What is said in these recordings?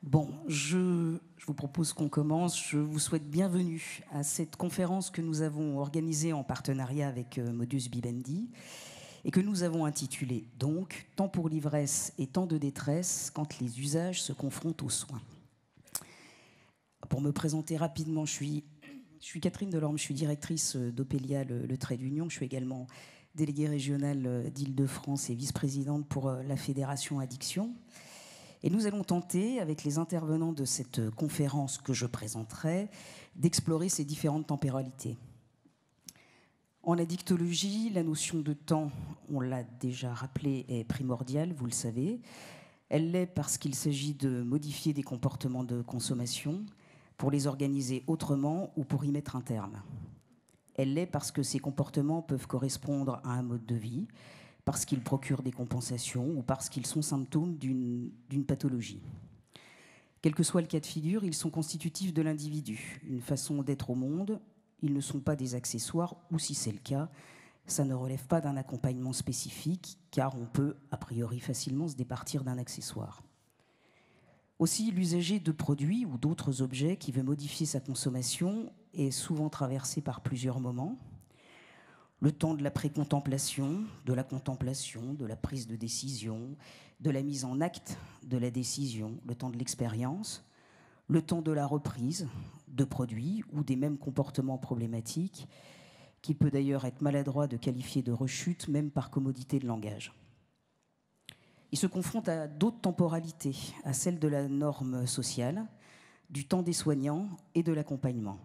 Bon, je vous propose qu'on commence. Je vous souhaite bienvenue à cette conférence que nous avons organisée en partenariat avec Modus Vivendi et que nous avons intitulée donc « Temps pour l'ivresse et temps de détresse quand les usages se confrontent aux soins ». Pour me présenter rapidement, je suis Catherine Delorme, je suis directrice d'Opélia, le trait d'union. Je suis également déléguée régionale d'Île-de-France et vice-présidente pour la Fédération Addiction. Et nous allons tenter, avec les intervenants de cette conférence que je présenterai, d'explorer ces différentes temporalités. En addictologie, la notion de temps, on l'a déjà rappelé, est primordiale, vous le savez. Elle l'est parce qu'il s'agit de modifier des comportements de consommation pour les organiser autrement ou pour y mettre un terme. Elle l'est parce que ces comportements peuvent correspondre à un mode de vie, parce qu'ils procurent des compensations ou parce qu'ils sont symptômes d'une pathologie. Quel que soit le cas de figure, ils sont constitutifs de l'individu, une façon d'être au monde. Ils ne sont pas des accessoires, ou si c'est le cas, ça ne relève pas d'un accompagnement spécifique, car on peut, a priori, facilement se départir d'un accessoire. Aussi, l'usager de produits ou d'autres objets qui veut modifier sa consommation est souvent traversé par plusieurs moments. Le temps de la précontemplation, de la contemplation, de la prise de décision, de la mise en acte de la décision, le temps de l'expérience, le temps de la reprise de produits ou des mêmes comportements problématiques, qui peut d'ailleurs être maladroit de qualifier de rechute, même par commodité de langage. Il se confronte à d'autres temporalités, à celle de la norme sociale, du temps des soignants et de l'accompagnement.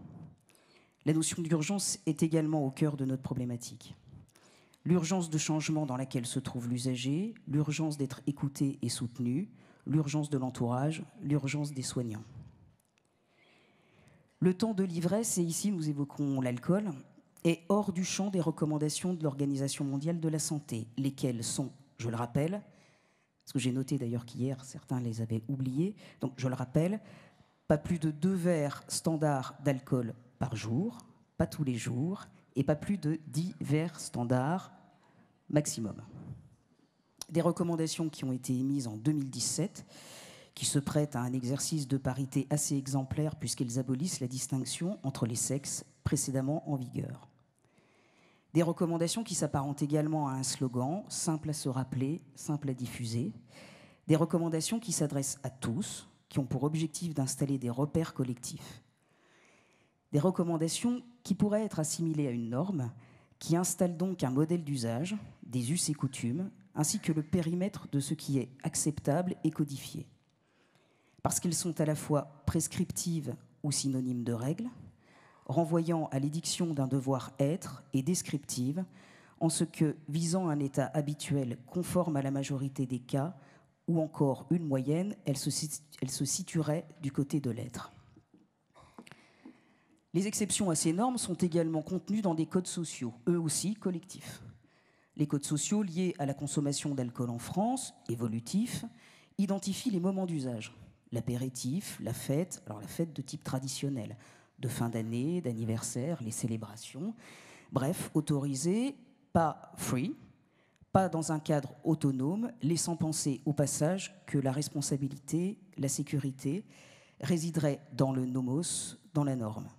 La notion d'urgence est également au cœur de notre problématique. L'urgence de changement dans laquelle se trouve l'usager, l'urgence d'être écouté et soutenu, l'urgence de l'entourage, l'urgence des soignants. Le temps de l'ivresse, et ici nous évoquons l'alcool, est hors du champ des recommandations de l'Organisation mondiale de la santé, lesquelles sont, je le rappelle, parce que j'ai noté d'ailleurs qu'hier certains les avaient oubliés, donc je le rappelle, pas plus de 2 verres standards d'alcool par jour, pas tous les jours, et pas plus de 10 verres standards maximum. Des recommandations qui ont été émises en 2017, qui se prêtent à un exercice de parité assez exemplaire puisqu'elles abolissent la distinction entre les sexes précédemment en vigueur. Des recommandations qui s'apparentent également à un slogan, simple à se rappeler, simple à diffuser. Des recommandations qui s'adressent à tous, qui ont pour objectif d'installer des repères collectifs. Des recommandations qui pourraient être assimilées à une norme, qui installe donc un modèle d'usage, des us et coutumes, ainsi que le périmètre de ce qui est acceptable et codifié. Parce qu'elles sont à la fois prescriptives ou synonymes de règles, renvoyant à l'édiction d'un devoir-être et descriptives, en ce que, visant un état habituel conforme à la majorité des cas, ou encore une moyenne, elle se situerait du côté de l'être. Les exceptions à ces normes sont également contenues dans des codes sociaux, eux aussi collectifs. Les codes sociaux liés à la consommation d'alcool en France, évolutifs, identifient les moments d'usage. L'apéritif, la fête, alors la fête de type traditionnel, de fin d'année, d'anniversaire, les célébrations. Bref, autorisé, pas free, pas dans un cadre autonome, laissant penser au passage que la responsabilité, la sécurité, résiderait dans le nomos, dans la norme.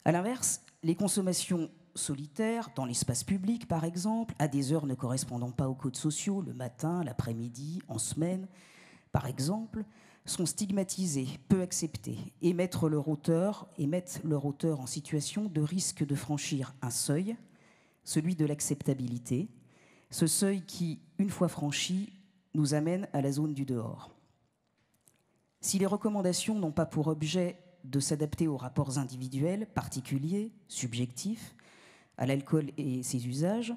A l'inverse, les consommations solitaires, dans l'espace public par exemple, à des heures ne correspondant pas aux codes sociaux, le matin, l'après-midi, en semaine, par exemple, sont stigmatisées, peu acceptées, et mettent leur auteur en situation de risque de franchir un seuil, celui de l'acceptabilité, ce seuil qui, une fois franchi, nous amène à la zone du dehors. Si les recommandations n'ont pas pour objet de s'adapter aux rapports individuels, particuliers, subjectifs, à l'alcool et ses usages,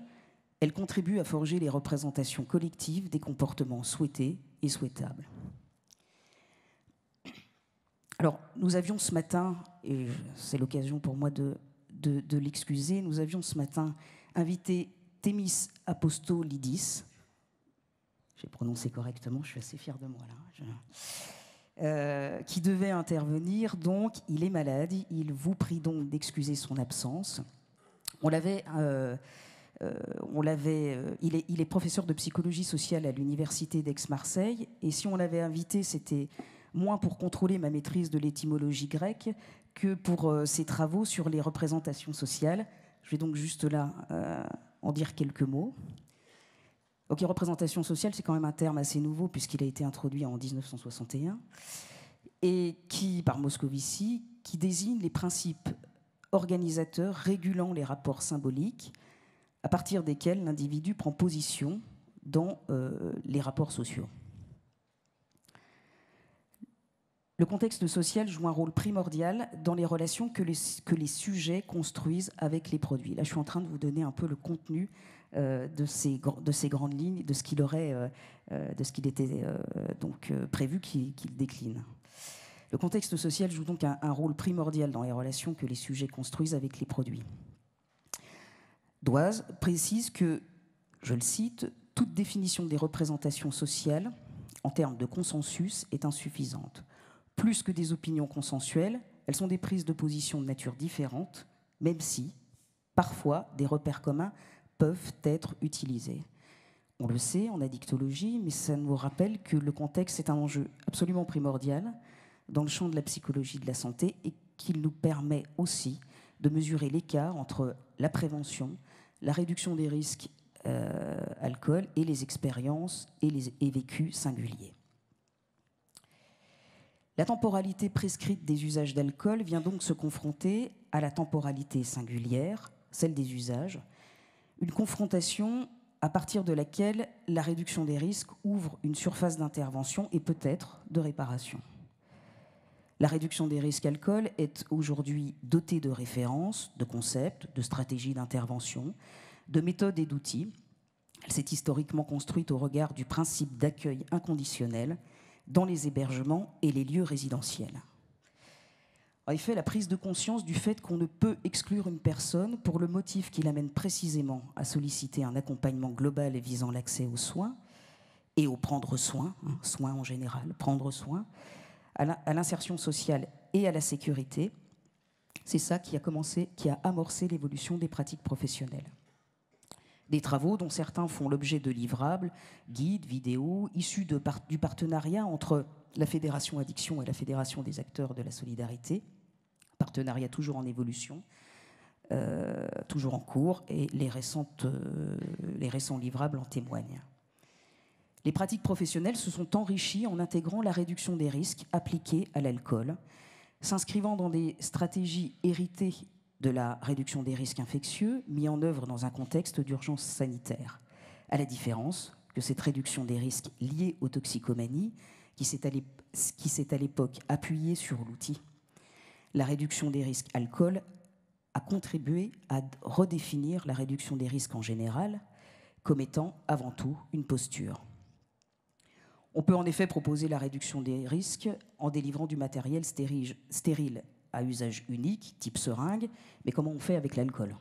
elles contribuent à forger les représentations collectives des comportements souhaités et souhaitables. Alors, nous avions ce matin, et c'est l'occasion pour moi de l'excuser, nous avions ce matin invité Thémis Apostolidis. J'ai prononcé correctement, je suis assez fière de moi là. Qui devait intervenir, donc il est malade, il vous prie donc d'excuser son absence. On l'avait il est professeur de psychologie sociale à l'université d'Aix-Marseille, et si on l'avait invité, c'était moins pour contrôler ma maîtrise de l'étymologie grecque que pour ses travaux sur les représentations sociales. Je vais donc juste là en dire quelques mots. Ok, représentation sociale, c'est quand même un terme assez nouveau puisqu'il a été introduit en 1961 et par Moscovici, qui désigne les principes organisateurs régulant les rapports symboliques à partir desquels l'individu prend position dans les rapports sociaux. Le contexte social joue un rôle primordial dans les relations que les sujets construisent avec les produits. Là, je suis en train de vous donner un peu le contenu de ces grandes lignes, de ce qu'il était prévu qu'il décline. Le contexte social joue donc un rôle primordial dans les relations que les sujets construisent avec les produits. Doise précise que, je le cite, « toute définition des représentations sociales en termes de consensus est insuffisante. Plus que des opinions consensuelles, elles sont des prises de position de nature différente, même si, parfois, des repères communs peuvent être utilisés. » On le sait en addictologie, mais ça nous rappelle que le contexte est un enjeu absolument primordial dans le champ de la psychologie de la santé et qu'il nous permet aussi de mesurer l'écart entre la prévention, la réduction des risques alcool et les expériences et vécus singuliers. La temporalité prescrite des usages d'alcool vient donc se confronter à la temporalité singulière, celle des usages, une confrontation à partir de laquelle la réduction des risques ouvre une surface d'intervention et peut-être de réparation. La réduction des risques alcool est aujourd'hui dotée de références, de concepts, de stratégies d'intervention, de méthodes et d'outils. Elle s'est historiquement construite au regard du principe d'accueil inconditionnel dans les hébergements et les lieux résidentiels. En effet, la prise de conscience du fait qu'on ne peut exclure une personne pour le motif qui l'amène précisément à solliciter un accompagnement global visant l'accès aux soins et au prendre soin, soins en général, prendre soin, à l'insertion sociale et à la sécurité, c'est ça qui a amorcé l'évolution des pratiques professionnelles. Des travaux dont certains font l'objet de livrables, guides, vidéos, issus du partenariat entre la Fédération Addiction et la Fédération des acteurs de la solidarité, partenariat toujours en évolution, toujours en cours, et les récents livrables en témoignent. Les pratiques professionnelles se sont enrichies en intégrant la réduction des risques appliqués à l'alcool, s'inscrivant dans des stratégies héritées de la réduction des risques infectieux mis en œuvre dans un contexte d'urgence sanitaire, à la différence que cette réduction des risques liés aux toxicomanies, qui s'est à l'époque appuyée sur l'outil, la réduction des risques alcool, a contribué à redéfinir la réduction des risques en général comme étant avant tout une posture. On peut en effet proposer la réduction des risques en délivrant du matériel stérile à usage unique, type seringue, mais comment on fait avec l'alcool?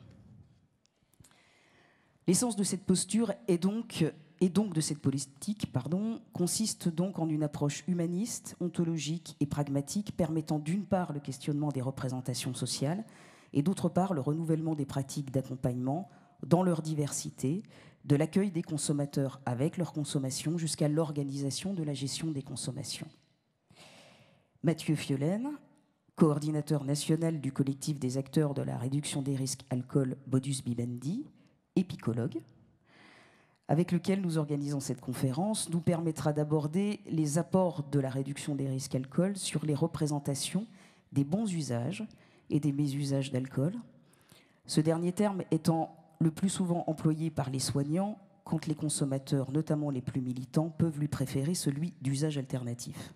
L'essence de cette posture et donc de cette politique, consiste donc en une approche humaniste, ontologique et pragmatique permettant d'une part le questionnement des représentations sociales et d'autre part le renouvellement des pratiques d'accompagnement dans leur diversité, de l'accueil des consommateurs avec leur consommation jusqu'à l'organisation de la gestion des consommations. Mathieu Fiolaine, coordinateur national du collectif des acteurs de la réduction des risques alcool Modus Vivendi, épicologue, avec lequel nous organisons cette conférence, nous permettra d'aborder les apports de la réduction des risques alcool sur les représentations des bons usages et des mésusages d'alcool, ce dernier terme étant le plus souvent employé par les soignants quand les consommateurs, notamment les plus militants, peuvent lui préférer celui d'usage alternatif.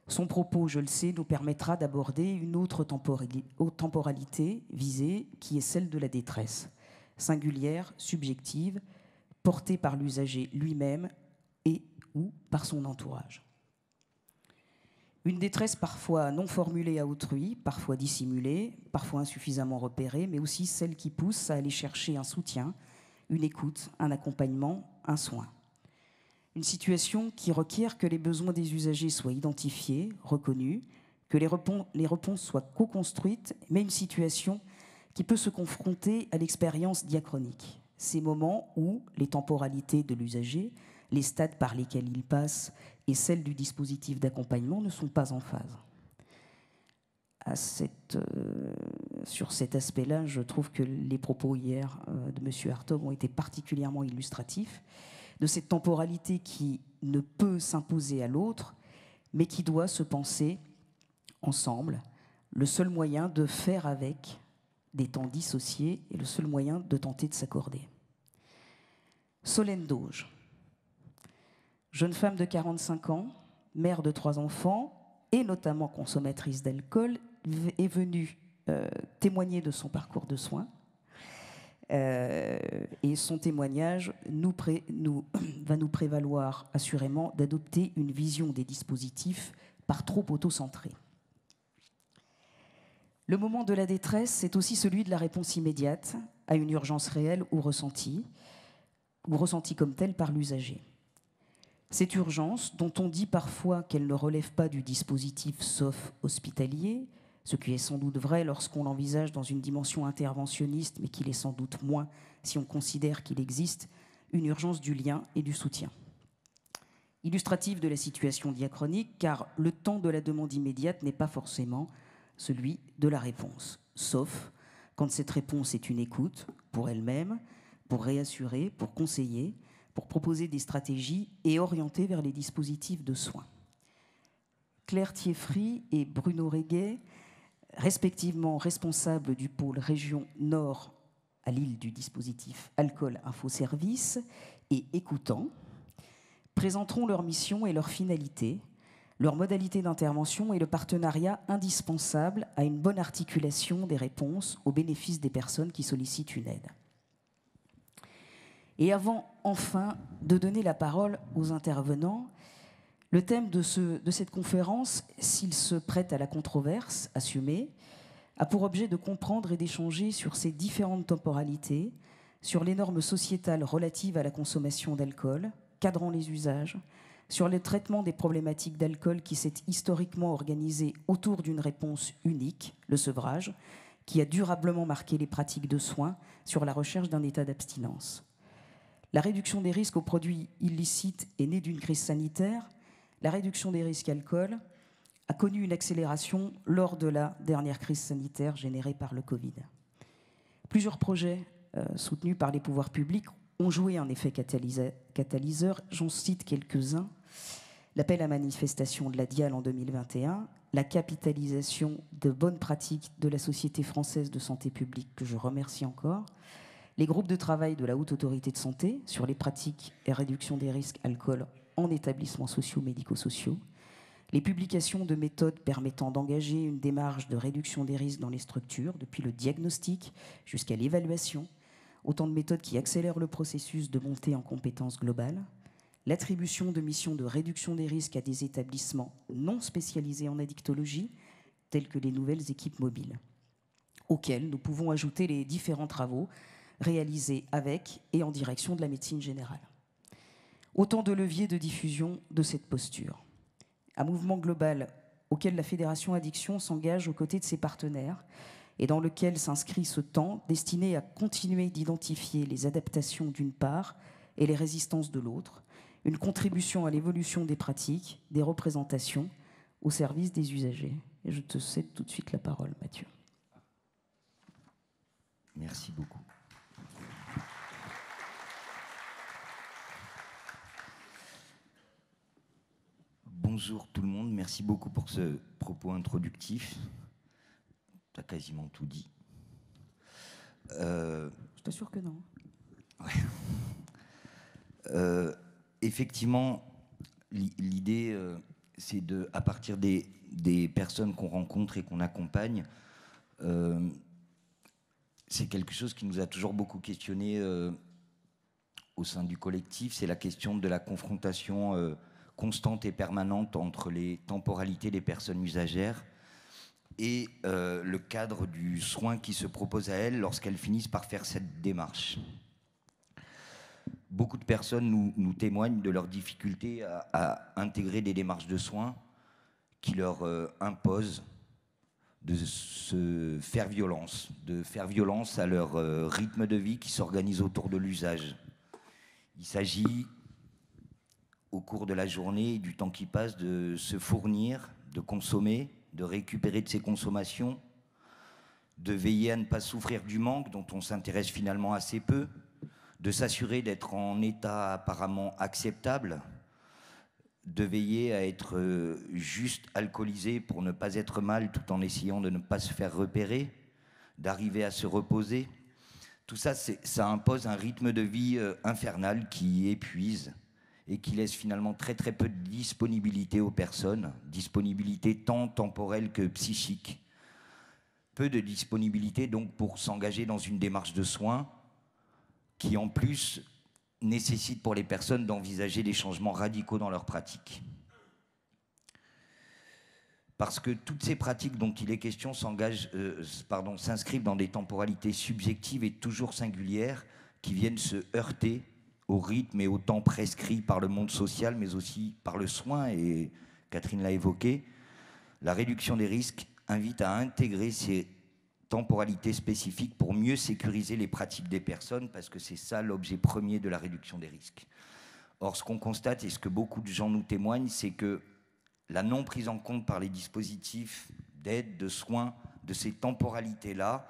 Son propos, je le sais, nous permettra d'aborder une autre temporalité visée, qui est celle de la détresse, singulière, subjective, portée par l'usager lui-même et ou par son entourage. Une détresse parfois non formulée à autrui, parfois dissimulée, parfois insuffisamment repérée, mais aussi celle qui pousse à aller chercher un soutien, une écoute, un accompagnement, un soin. Une situation qui requiert que les besoins des usagers soient identifiés, reconnus, que les réponses soient co-construites, mais une situation qui peut se confronter à l'expérience diachronique. Ces moments où les temporalités de l'usager, les stades par lesquels il passe et celles du dispositif d'accompagnement ne sont pas en phase. Sur cet aspect-là, je trouve que les propos hier de M. Hartog ont été particulièrement illustratifs de cette temporalité qui ne peut s'imposer à l'autre, mais qui doit se penser ensemble, le seul moyen de faire avec des temps dissociés et le seul moyen de tenter de s'accorder. Solène Dauge, jeune femme de 45 ans, mère de 3 enfants et notamment consommatrice d'alcool, est venue témoigner de son parcours de soins. Et son témoignage va nous prévaloir assurément d'adopter une vision des dispositifs par trop auto-centrée. Le moment de la détresse, c'est aussi celui de la réponse immédiate à une urgence réelle ou ressentie comme telle par l'usager. Cette urgence, dont on dit parfois qu'elle ne relève pas du dispositif sauf hospitalier, ce qui est sans doute vrai lorsqu'on l'envisage dans une dimension interventionniste, mais qu'il est sans doute moins si on considère qu'il existe une urgence du lien et du soutien. Illustrative de la situation diachronique, car le temps de la demande immédiate n'est pas forcément celui de la réponse, sauf quand cette réponse est une écoute pour elle-même, pour réassurer, pour conseiller, pour proposer des stratégies et orienter vers les dispositifs de soins. Claire Thieffry et Bruno Reguet, respectivement responsables du pôle région Nord à Lille du dispositif Alcool Info Service et écoutant, présenteront leur mission et leur finalité, leur modalité d'intervention et le partenariat indispensable à une bonne articulation des réponses au bénéfice des personnes qui sollicitent une aide. Et avant, enfin, de donner la parole aux intervenants, le thème de cette conférence, s'il se prête à la controverse assumée, a pour objet de comprendre et d'échanger sur ces différentes temporalités, sur les normes sociétales relatives à la consommation d'alcool, cadrant les usages, sur le traitement des problématiques d'alcool qui s'est historiquement organisé autour d'une réponse unique, le sevrage, qui a durablement marqué les pratiques de soins sur la recherche d'un état d'abstinence. La réduction des risques aux produits illicites est née d'une crise sanitaire. La réduction des risques alcool a connu une accélération lors de la dernière crise sanitaire générée par le Covid. Plusieurs projets soutenus par les pouvoirs publics ont joué un effet catalyseur. J'en cite quelques-uns. L'appel à manifestation de la DIAL en 2021, la capitalisation de bonnes pratiques de la Société française de santé publique, que je remercie encore, les groupes de travail de la Haute Autorité de Santé sur les pratiques et réduction des risques alcool en établissements sociaux, médico-sociaux, les publications de méthodes permettant d'engager une démarche de réduction des risques dans les structures, depuis le diagnostic jusqu'à l'évaluation, autant de méthodes qui accélèrent le processus de montée en compétences globales, l'attribution de missions de réduction des risques à des établissements non spécialisés en addictologie, tels que les nouvelles équipes mobiles, auxquels nous pouvons ajouter les différents travaux réalisés avec et en direction de la médecine générale. Autant de leviers de diffusion de cette posture. Un mouvement global auquel la Fédération Addiction s'engage aux côtés de ses partenaires et dans lequel s'inscrit ce temps destiné à continuer d'identifier les adaptations d'une part et les résistances de l'autre, une contribution à l'évolution des pratiques, des représentations au service des usagers. Et je te cède tout de suite la parole, Mathieu. Merci beaucoup. Bonjour tout le monde, merci beaucoup pour ce propos introductif. Tu as quasiment tout dit. Je t'assure que non. Ouais. Effectivement, l'idée, c'est de, à partir des personnes qu'on rencontre et qu'on accompagne, c'est quelque chose qui nous a toujours beaucoup questionné au sein du collectif, c'est la question de la confrontation constante et permanente entre les temporalités des personnes usagères et le cadre du soin qui se propose à elles lorsqu'elles finissent par faire cette démarche. Beaucoup de personnes nous témoignent de leur difficulté à intégrer des démarches de soins qui leur imposent se faire violence, de faire violence à leur rythme de vie qui s'organise autour de l'usage. Il s'agit, au cours de la journée et du temps qui passe, de se fournir, de consommer, de récupérer de ses consommations, de veiller à ne pas souffrir du manque dont on s'intéresse finalement assez peu, de s'assurer d'être en état apparemment acceptable, de veiller à être juste alcoolisé pour ne pas être mal tout en essayant de ne pas se faire repérer, d'arriver à se reposer. Tout ça, ça impose un rythme de vie infernal qui épuise et qui laisse finalement très très peu de disponibilité aux personnes, disponibilité tant temporelle que psychique. Peu de disponibilité donc pour s'engager dans une démarche de soins qui en plus nécessite pour les personnes d'envisager des changements radicaux dans leurs pratiques. Parce que toutes ces pratiques dont il est question s'inscrivent dans des temporalités subjectives et toujours singulières qui viennent se heurter au rythme et au temps prescrits par le monde social, mais aussi par le soin, et Catherine l'a évoqué. La réduction des risques invite à intégrer ces temporalités spécifiques pour mieux sécuriser les pratiques des personnes, parce que c'est ça l'objet premier de la réduction des risques. Or, ce qu'on constate et ce que beaucoup de gens nous témoignent, c'est que la non prise en compte par les dispositifs d'aide, de soins, de ces temporalités-là,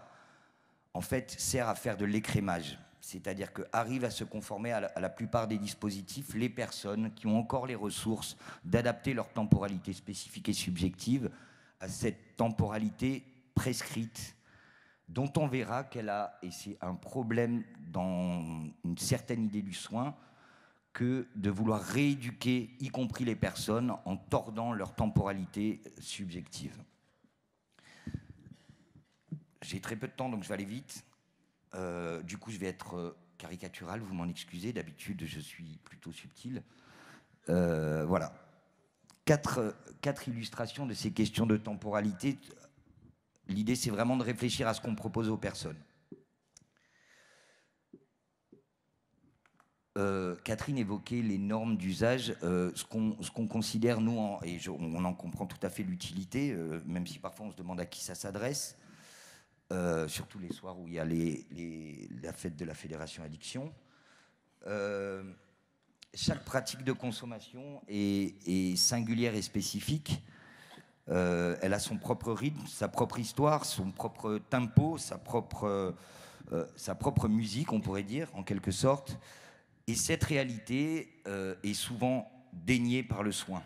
en fait, sert à faire de l'écrémage. C'est-à-dire qu'arrivent à se conformer à la plupart des dispositifs les personnes qui ont encore les ressources d'adapter leur temporalité spécifique et subjective à cette temporalité prescrite, dont on verra qu'elle a, et c'est un problème dans une certaine idée du soin, que de vouloir rééduquer, y compris les personnes, en tordant leur temporalité subjective. J'ai très peu de temps, donc je vais aller vite. Du coup, je vais être caricatural, vous m'en excusez. D'habitude, je suis plutôt subtil. Voilà. Quatre illustrations de ces questions de temporalité. L'idée, c'est vraiment de réfléchir à ce qu'on propose aux personnes. Catherine évoquait les normes d'usage. Ce qu'on considère, nous, on en comprend tout à fait l'utilité, même si parfois on se demande à qui ça s'adresse. Surtout les soirs où il y a la fête de la Fédération Addiction. Chaque pratique de consommation est singulière et spécifique. Elle a son propre rythme, sa propre histoire, son propre tempo, sa propre musique, on pourrait dire, en quelque sorte. Et cette réalité est souvent déniée par le soin.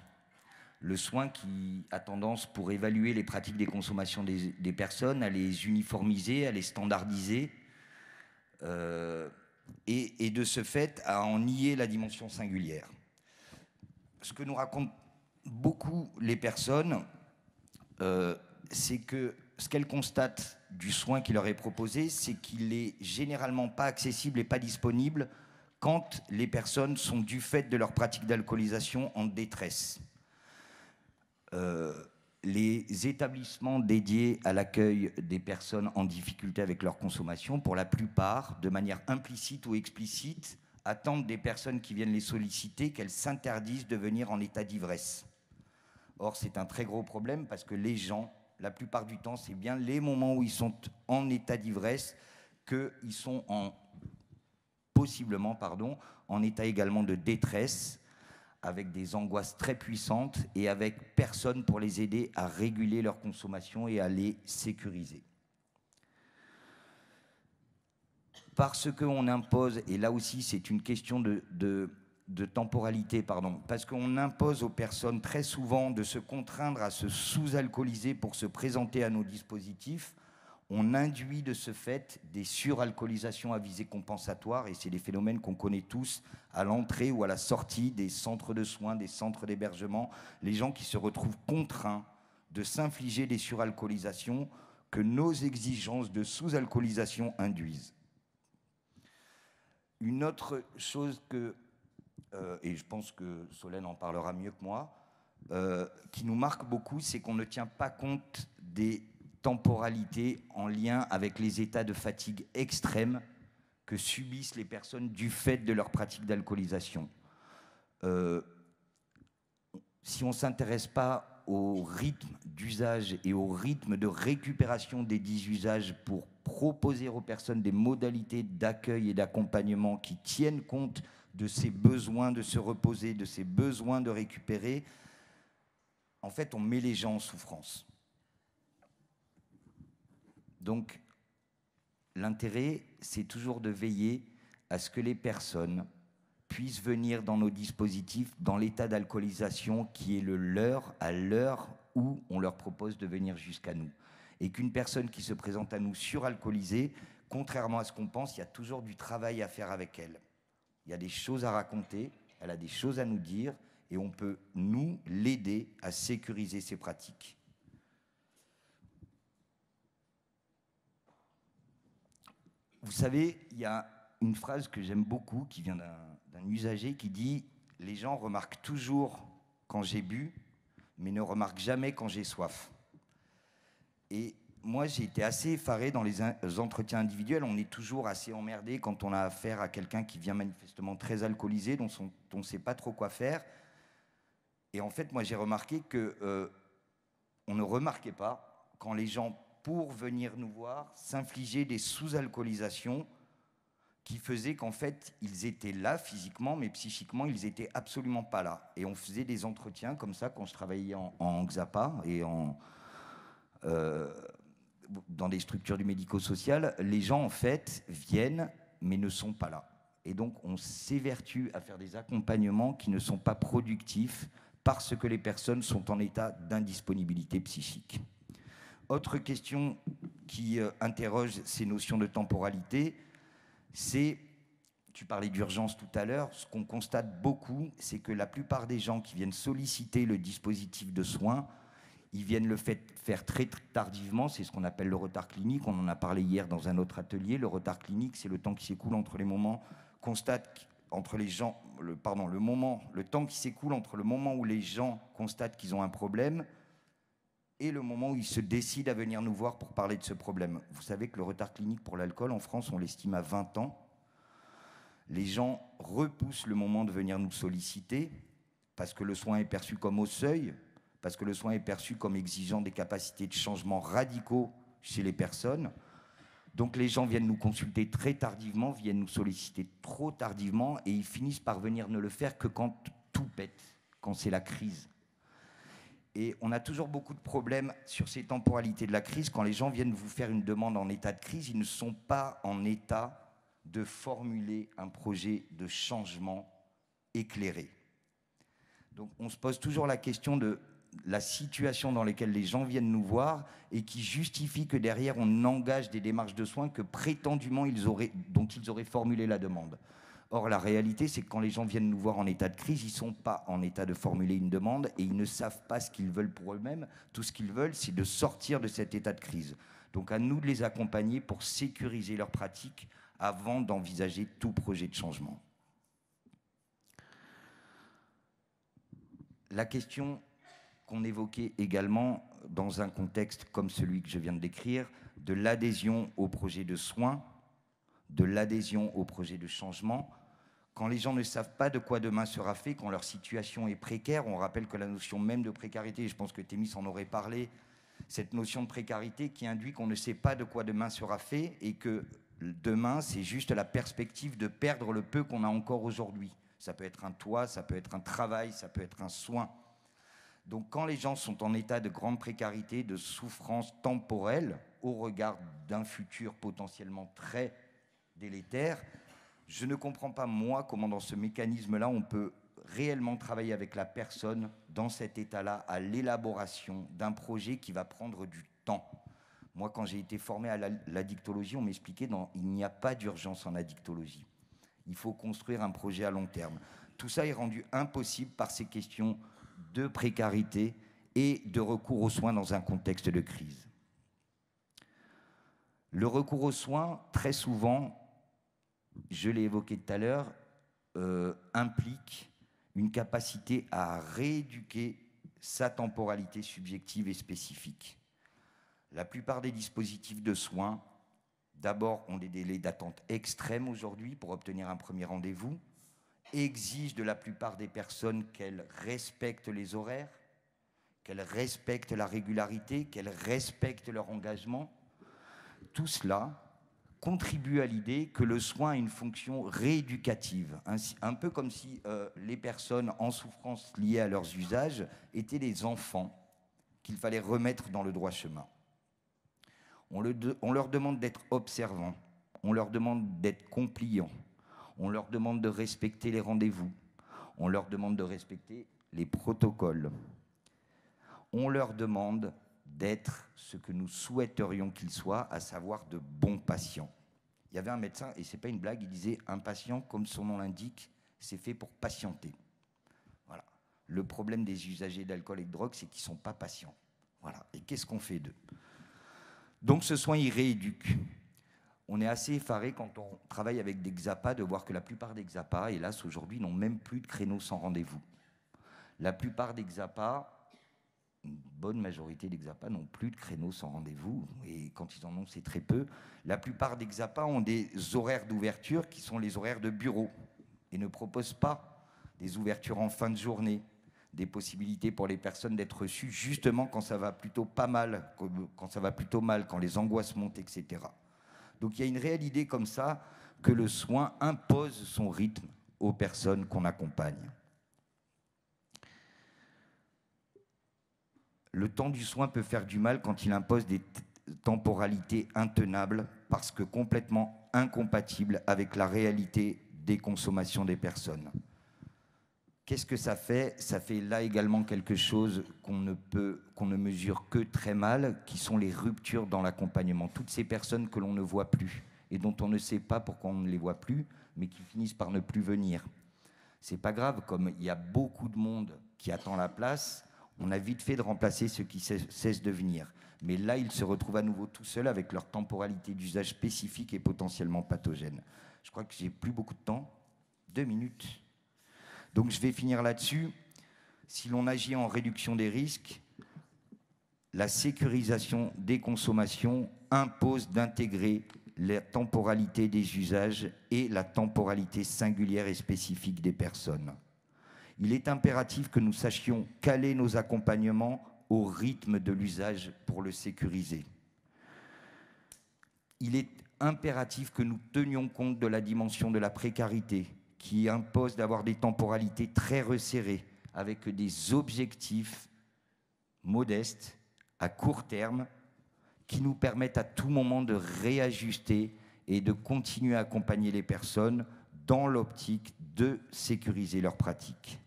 Le soin qui a tendance, pour évaluer les pratiques des consommations des personnes, à les uniformiser, à les standardiser, et de ce fait à en nier la dimension singulière. Ce que nous racontent beaucoup les personnes, c'est que ce qu'elles constatent du soin qui leur est proposé, c'est qu'il n'est généralement pas accessible et pas disponible quand les personnes sont, du fait de leur pratique d'alcoolisation, en détresse. Les établissements dédiés à l'accueil des personnes en difficulté avec leur consommation, pour la plupart, de manière implicite ou explicite, attendent des personnes qui viennent les solliciter qu'elles s'interdisent de venir en état d'ivresse. Or, c'est un très gros problème parce que les gens, la plupart du temps, c'est bien les moments où ils sont en état d'ivresse qu'ils sont possiblement en état également de détresse, avec des angoisses très puissantes et avec personne pour les aider à réguler leur consommation et à les sécuriser. Parce qu'on impose, et là aussi c'est une question de temporalité, parce qu'on impose aux personnes très souvent de se contraindre à se sous-alcooliser pour se présenter à nos dispositifs, on induit de ce fait des suralcoolisations à visée compensatoire, et c'est des phénomènes qu'on connaît tous à l'entrée ou à la sortie des centres de soins, des centres d'hébergement, les gens qui se retrouvent contraints de s'infliger des suralcoolisations que nos exigences de sous-alcoolisation induisent. Une autre chose et je pense que Solène en parlera mieux que moi, qui nous marque beaucoup, c'est qu'on ne tient pas compte des temporalité en lien avec les états de fatigue extrême que subissent les personnes du fait de leur pratique d'alcoolisation. Si on ne s'intéresse pas au rythme d'usage et au rythme de récupération des 10 usages pour proposer aux personnes des modalités d'accueil et d'accompagnement qui tiennent compte de ses besoins de se reposer, de ses besoins de récupérer, en fait, on met les gens en souffrance. Donc, l'intérêt, c'est toujours de veiller à ce que les personnes puissent venir dans nos dispositifs dans l'état d'alcoolisation qui est le leur à l'heure où on leur propose de venir jusqu'à nous. Et qu'une personne qui se présente à nous suralcoolisée, contrairement à ce qu'on pense, il y a toujours du travail à faire avec elle. Il y a des choses à raconter, elle a des choses à nous dire, et on peut, nous, l'aider à sécuriser ses pratiques. Vous savez, il y a une phrase que j'aime beaucoup qui vient d'un usager qui dit « Les gens remarquent toujours quand j'ai bu, mais ne remarquent jamais quand j'ai soif. » Et moi, j'ai été assez effaré dans les entretiens individuels. On est toujours assez emmerdé quand on a affaire à quelqu'un qui vient manifestement très alcoolisé, dont on ne sait pas trop quoi faire. Et en fait, moi, j'ai remarqué qu'on ne remarquait pas quand les gens, pour venir nous voir, s'infligeaient des sous-alcoolisations qui faisaient qu'en fait, ils étaient là physiquement, mais psychiquement, ils n'étaient absolument pas là. Et on faisait des entretiens comme ça quand je travaillais en XAPA et dans des structures du médico-social. Les gens, en fait, viennent, mais ne sont pas là. Et donc, on s'évertue à faire des accompagnements qui ne sont pas productifs parce que les personnes sont en état d'indisponibilité psychique. Autre question qui interroge ces notions de temporalité, c'est, tu parlais d'urgence tout à l'heure, ce qu'on constate beaucoup, c'est que la plupart des gens qui viennent solliciter le dispositif de soins, ils viennent le faire très tardivement, c'est ce qu'on appelle le retard clinique, on en a parlé hier dans un autre atelier. Le retard clinique, c'est le temps qui s'écoule entre les moments, le temps qui s'écoule entre le moment où les gens constatent qu'ils ont un problème et le moment où ils se décident à venir nous voir pour parler de ce problème. Vous savez que le retard clinique pour l'alcool, en France, on l'estime à 20 ans. Les gens repoussent le moment de venir nous solliciter parce que le soin est perçu comme au seuil, parce que le soin est perçu comme exigeant des capacités de changement radicaux chez les personnes. Donc les gens viennent nous consulter très tardivement, viennent nous solliciter trop tardivement, et ils finissent par venir ne le faire que quand tout pète, quand c'est la crise. Et on a toujours beaucoup de problèmes sur ces temporalités de la crise. Quand les gens viennent vous faire une demande en état de crise, ils ne sont pas en état de formuler un projet de changement éclairé. Donc on se pose toujours la question de la situation dans laquelle les gens viennent nous voir et qui justifie que derrière on engage des démarches de soins que prétendument dont ils auraient formulé la demande. Or la réalité, c'est que quand les gens viennent nous voir en état de crise, ils ne sont pas en état de formuler une demande et ils ne savent pas ce qu'ils veulent pour eux-mêmes. Tout ce qu'ils veulent, c'est de sortir de cet état de crise. Donc à nous de les accompagner pour sécuriser leurs pratiques avant d'envisager tout projet de changement. La question qu'on évoquait également dans un contexte comme celui que je viens de décrire, de l'adhésion au projet de soins, de l'adhésion au projet de changement. Quand les gens ne savent pas de quoi demain sera fait, quand leur situation est précaire, on rappelle que la notion même de précarité, je pense que Thémis en aurait parlé, cette notion de précarité qui induit qu'on ne sait pas de quoi demain sera fait et que demain, c'est juste la perspective de perdre le peu qu'on a encore aujourd'hui. Ça peut être un toit, ça peut être un travail, ça peut être un soin. Donc quand les gens sont en état de grande précarité, de souffrance temporelle, au regard d'un futur potentiellement très délétère, je ne comprends pas, moi, comment dans ce mécanisme-là, on peut réellement travailler avec la personne dans cet état-là, à l'élaboration d'un projet qui va prendre du temps. Moi, quand j'ai été formé à l'addictologie, on m'expliquait qu'il n'y a pas d'urgence en addictologie. Il faut construire un projet à long terme. Tout ça est rendu impossible par ces questions de précarité et de recours aux soins dans un contexte de crise. Le recours aux soins, très souvent, je l'ai évoqué tout à l'heure, implique une capacité à rééduquer sa temporalité subjective et spécifique. La plupart des dispositifs de soins, d'abord, ont des délais d'attente extrêmes aujourd'hui pour obtenir un premier rendez-vous, exigent de la plupart des personnes qu'elles respectent les horaires, qu'elles respectent la régularité, qu'elles respectent leur engagement. Tout cela contribue à l'idée que le soin a une fonction rééducative, un peu comme si les personnes en souffrance liées à leurs usages étaient des enfants qu'il fallait remettre dans le droit chemin. On leur demande d'être observants, on leur demande d'être compliants, on leur demande de respecter les rendez-vous, on leur demande de respecter les protocoles. On leur demande d'être ce que nous souhaiterions qu'ils soient, à savoir de bons patients. Il y avait un médecin, et ce n'est pas une blague, il disait « un patient, comme son nom l'indique, c'est fait pour patienter ». Voilà. Le problème des usagers d'alcool et de drogue, c'est qu'ils ne sont pas patients. Voilà. Et qu'est-ce qu'on fait d'eux? Donc ce soin, il rééduque. On est assez effaré quand on travaille avec des XAPA de voir que la plupart des XAPA, hélas, aujourd'hui, n'ont même plus de créneaux sans rendez-vous. La plupart des XAPA, une bonne majorité des XAPA n'ont plus de créneaux sans rendez-vous, et quand ils en ont, c'est très peu. La plupart des XAPA ont des horaires d'ouverture qui sont les horaires de bureau et ne proposent pas des ouvertures en fin de journée, des possibilités pour les personnes d'être reçues justement quand ça va plutôt pas mal, quand ça va plutôt mal, quand les angoisses montent, etc. Donc il y a une réelle idée comme ça que le soin impose son rythme aux personnes qu'on accompagne. Le temps du soin peut faire du mal quand il impose des temporalités intenables parce que complètement incompatibles avec la réalité des consommations des personnes. Qu'est-ce que ça fait? Ça fait là également quelque chose qu'on ne mesure que très mal, qui sont les ruptures dans l'accompagnement. Toutes ces personnes que l'on ne voit plus et dont on ne sait pas pourquoi on ne les voit plus, mais qui finissent par ne plus venir. C'est pas grave, comme il y a beaucoup de monde qui attend la place, on a vite fait de remplacer ceux qui cessent de venir. Mais là, ils se retrouvent à nouveau tout seuls avec leur temporalité d'usage spécifique et potentiellement pathogène. Je crois que j'ai plus beaucoup de temps. 2 minutes. Donc je vais finir là-dessus. Si l'on agit en réduction des risques, la sécurisation des consommations impose d'intégrer la temporalité des usages et la temporalité singulière et spécifique des personnes. Il est impératif que nous sachions caler nos accompagnements au rythme de l'usage pour le sécuriser. Il est impératif que nous tenions compte de la dimension de la précarité, qui impose d'avoir des temporalités très resserrées, avec des objectifs modestes, à court terme, qui nous permettent à tout moment de réajuster et de continuer à accompagner les personnes dans l'optique de sécuriser leurs pratiques.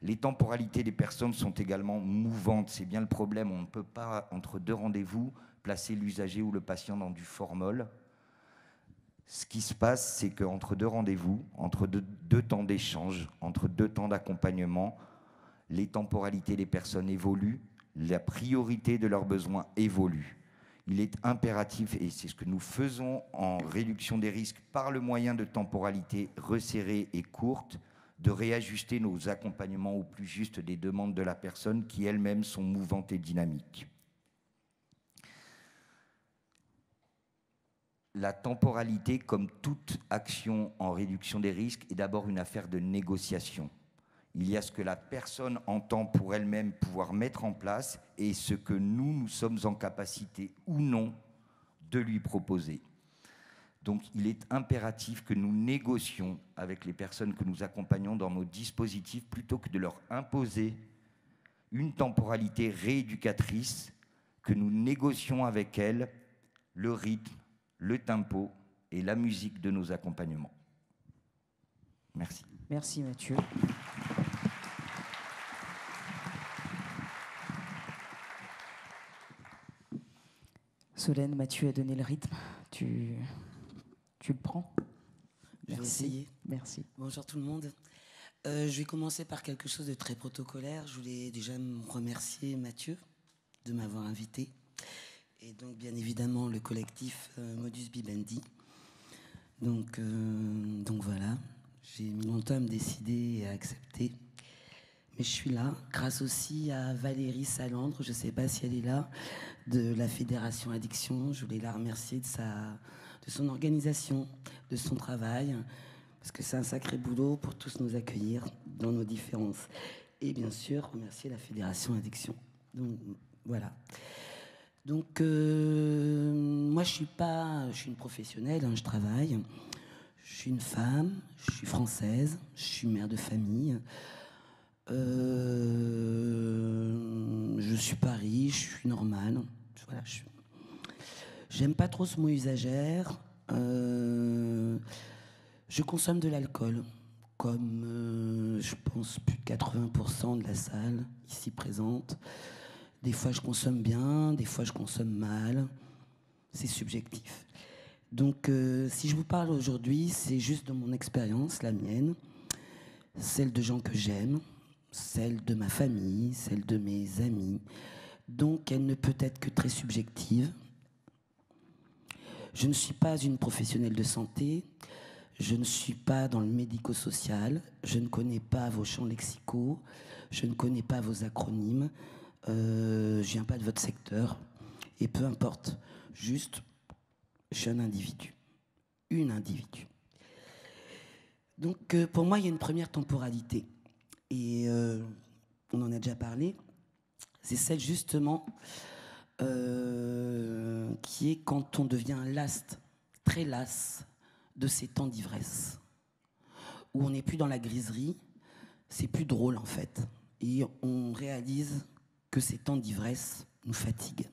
Les temporalités des personnes sont également mouvantes, c'est bien le problème, on ne peut pas, entre 2 rendez-vous, placer l'usager ou le patient dans du formol. Ce qui se passe, c'est qu'entre 2 rendez-vous, entre deux temps d'échange, entre 2 temps d'accompagnement, les temporalités des personnes évoluent, la priorité de leurs besoins évolue. Il est impératif, et c'est ce que nous faisons en réduction des risques par le moyen de temporalités resserrées et courtes, de réajuster nos accompagnements au plus juste des demandes de la personne qui elles-mêmes sont mouvantes et dynamiques. La temporalité, comme toute action en réduction des risques, est d'abord une affaire de négociation. Il y a ce que la personne entend pour elle-même pouvoir mettre en place et ce que nous sommes en capacité ou non de lui proposer. Donc il est impératif que nous négocions avec les personnes que nous accompagnons dans nos dispositifs plutôt que de leur imposer une temporalité rééducatrice, que nous négocions avec elles le rythme, le tempo et la musique de nos accompagnements. Merci. Merci Mathieu. Solène, Mathieu a donné le rythme. Tu le prends? Je vais essayer. Merci. Bonjour tout le monde. Je vais commencer par quelque chose de très protocolaire. Je voulais déjà remercier Mathieu de m'avoir invité. Et donc, bien évidemment, le collectif Modus Vivendi. Donc voilà, j'ai mis longtemps à me décider et à accepter. Mais je suis là, grâce aussi à Valérie Salandre, je ne sais pas si elle est là, de la Fédération Addiction. Je voulais la remercier de son organisation, de son travail, parce que c'est un sacré boulot pour tous nous accueillir dans nos différences. Et bien sûr, remercier la Fédération Addiction. Donc, voilà. Donc, moi, je suis une professionnelle, hein, je travaille. Je suis une femme, je suis française, je suis mère de famille. Je suis pas riche, je suis normale. Voilà, j'aime pas trop ce mot usagère. Je consomme de l'alcool, comme je pense plus de 80% de la salle ici présente. Des fois je consomme bien, des fois je consomme mal. C'est subjectif. Donc si je vous parle aujourd'hui, c'est juste de mon expérience, la mienne, celle de gens que j'aime, celle de ma famille, celle de mes amis. Donc elle ne peut être que très subjective. Je ne suis pas une professionnelle de santé, je ne suis pas dans le médico-social, je ne connais pas vos champs lexicaux, je ne connais pas vos acronymes, je ne viens pas de votre secteur, et peu importe, juste, je suis un individu, une individu. Donc pour moi, il y a une première temporalité, et on en a déjà parlé, c'est celle justement qui est quand on devient last, très las de ces temps d'ivresse, où on n'est plus dans la griserie, c'est plus drôle en fait, et on réalise que ces temps d'ivresse nous fatiguent.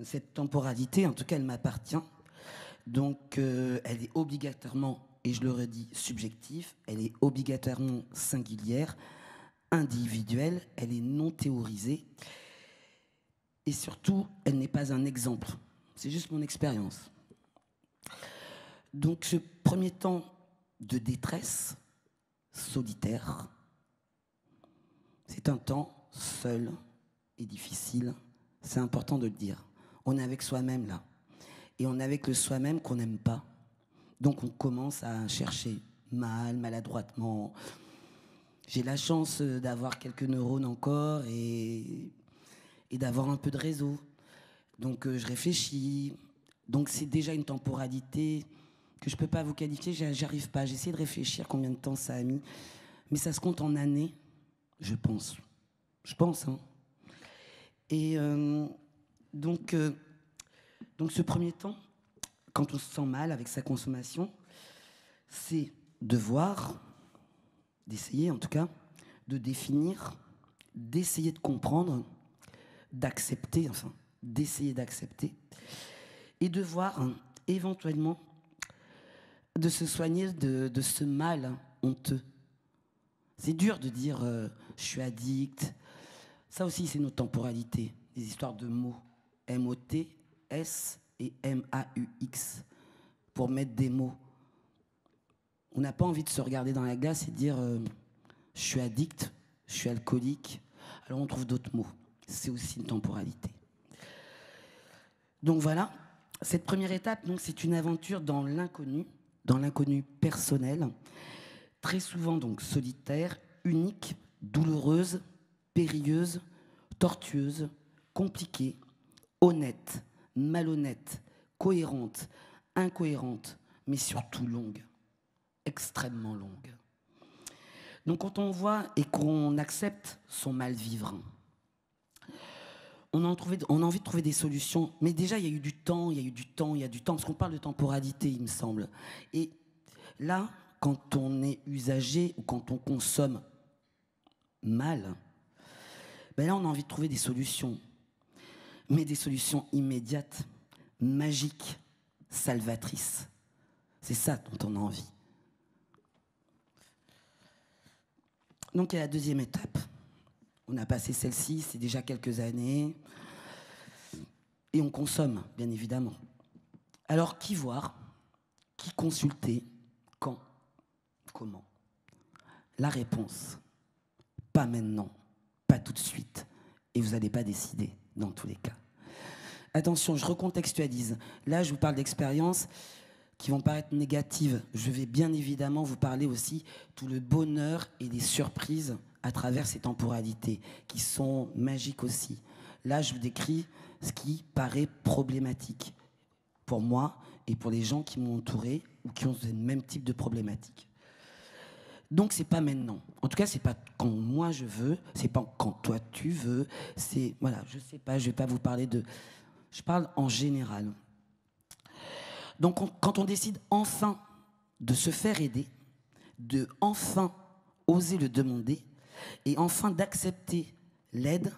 Cette temporalité, en tout cas, elle m'appartient, donc elle est obligatoirement, et je le redis, subjective, elle est obligatoirement singulière, individuelle, elle est non théorisée, et surtout, elle n'est pas un exemple. C'est juste mon expérience. Donc, ce premier temps de détresse solitaire, c'est un temps seul et difficile. C'est important de le dire. On est avec soi-même là. Et on est avec le soi-même qu'on n'aime pas. Donc, on commence à chercher maladroitement. J'ai la chance d'avoir quelques neurones encore et d'avoir un peu de réseau. Donc je réfléchis. Donc c'est déjà une temporalité que je ne peux pas vous qualifier, j'arrive pas. J'ai essayé de réfléchir combien de temps ça a mis. Mais ça se compte en années, je pense. Je pense, hein. Et donc ce premier temps, quand on se sent mal avec sa consommation, c'est d'essayer en tout cas, de définir, d'essayer de comprendre, d'accepter, d'essayer d'accepter, et de voir éventuellement de se soigner de ce mal honteux. C'est dur de dire je suis addict. Ça aussi, c'est notre temporalité, des histoires de mots. M-O-T-S et M-A-U-X, pour mettre des mots. On n'a pas envie de se regarder dans la glace et dire je suis addict, je suis alcoolique. Alors on trouve d'autres mots. C'est aussi une temporalité. Donc voilà, cette première étape, donc, c'est une aventure dans l'inconnu personnel, très souvent donc solitaire, unique, douloureuse, périlleuse, tortueuse, compliquée, honnête, malhonnête, cohérente, incohérente, mais surtout longue, extrêmement longue. Donc quand on voit et qu'on accepte son mal-vivre, on a envie de trouver des solutions. Mais déjà, il y a du temps, parce qu'on parle de temporalité, il me semble. Et là, quand on est usagé ou quand on consomme mal, ben là, on a envie de trouver des solutions. Mais des solutions immédiates, magiques, salvatrices. C'est ça dont on a envie. Donc, il y a la deuxième étape. On a passé celle-ci, c'est déjà quelques années. Et on consomme, bien évidemment. Alors, qui voir? Qui consulter? Quand? Comment? La réponse, pas maintenant, pas tout de suite. Et vous n'allez pas décider, dans tous les cas. Attention, je recontextualise. Là, je vous parle d'expériences qui vont paraître négatives. Je vais bien évidemment vous parler aussi tout le bonheur et les surprises à travers ces temporalités, qui sont magiques aussi. Là, je vous décris ce qui paraît problématique pour moi et pour les gens qui m'ont entouré ou qui ont le même type de problématique. Donc c'est pas maintenant. En tout cas, c'est pas quand moi je veux, c'est pas quand toi tu veux. C'est voilà, je sais pas, je vais pas vous parler de. Je parle en général. Donc quand on décide enfin de se faire aider, de enfin oser le demander et enfin d'accepter l'aide,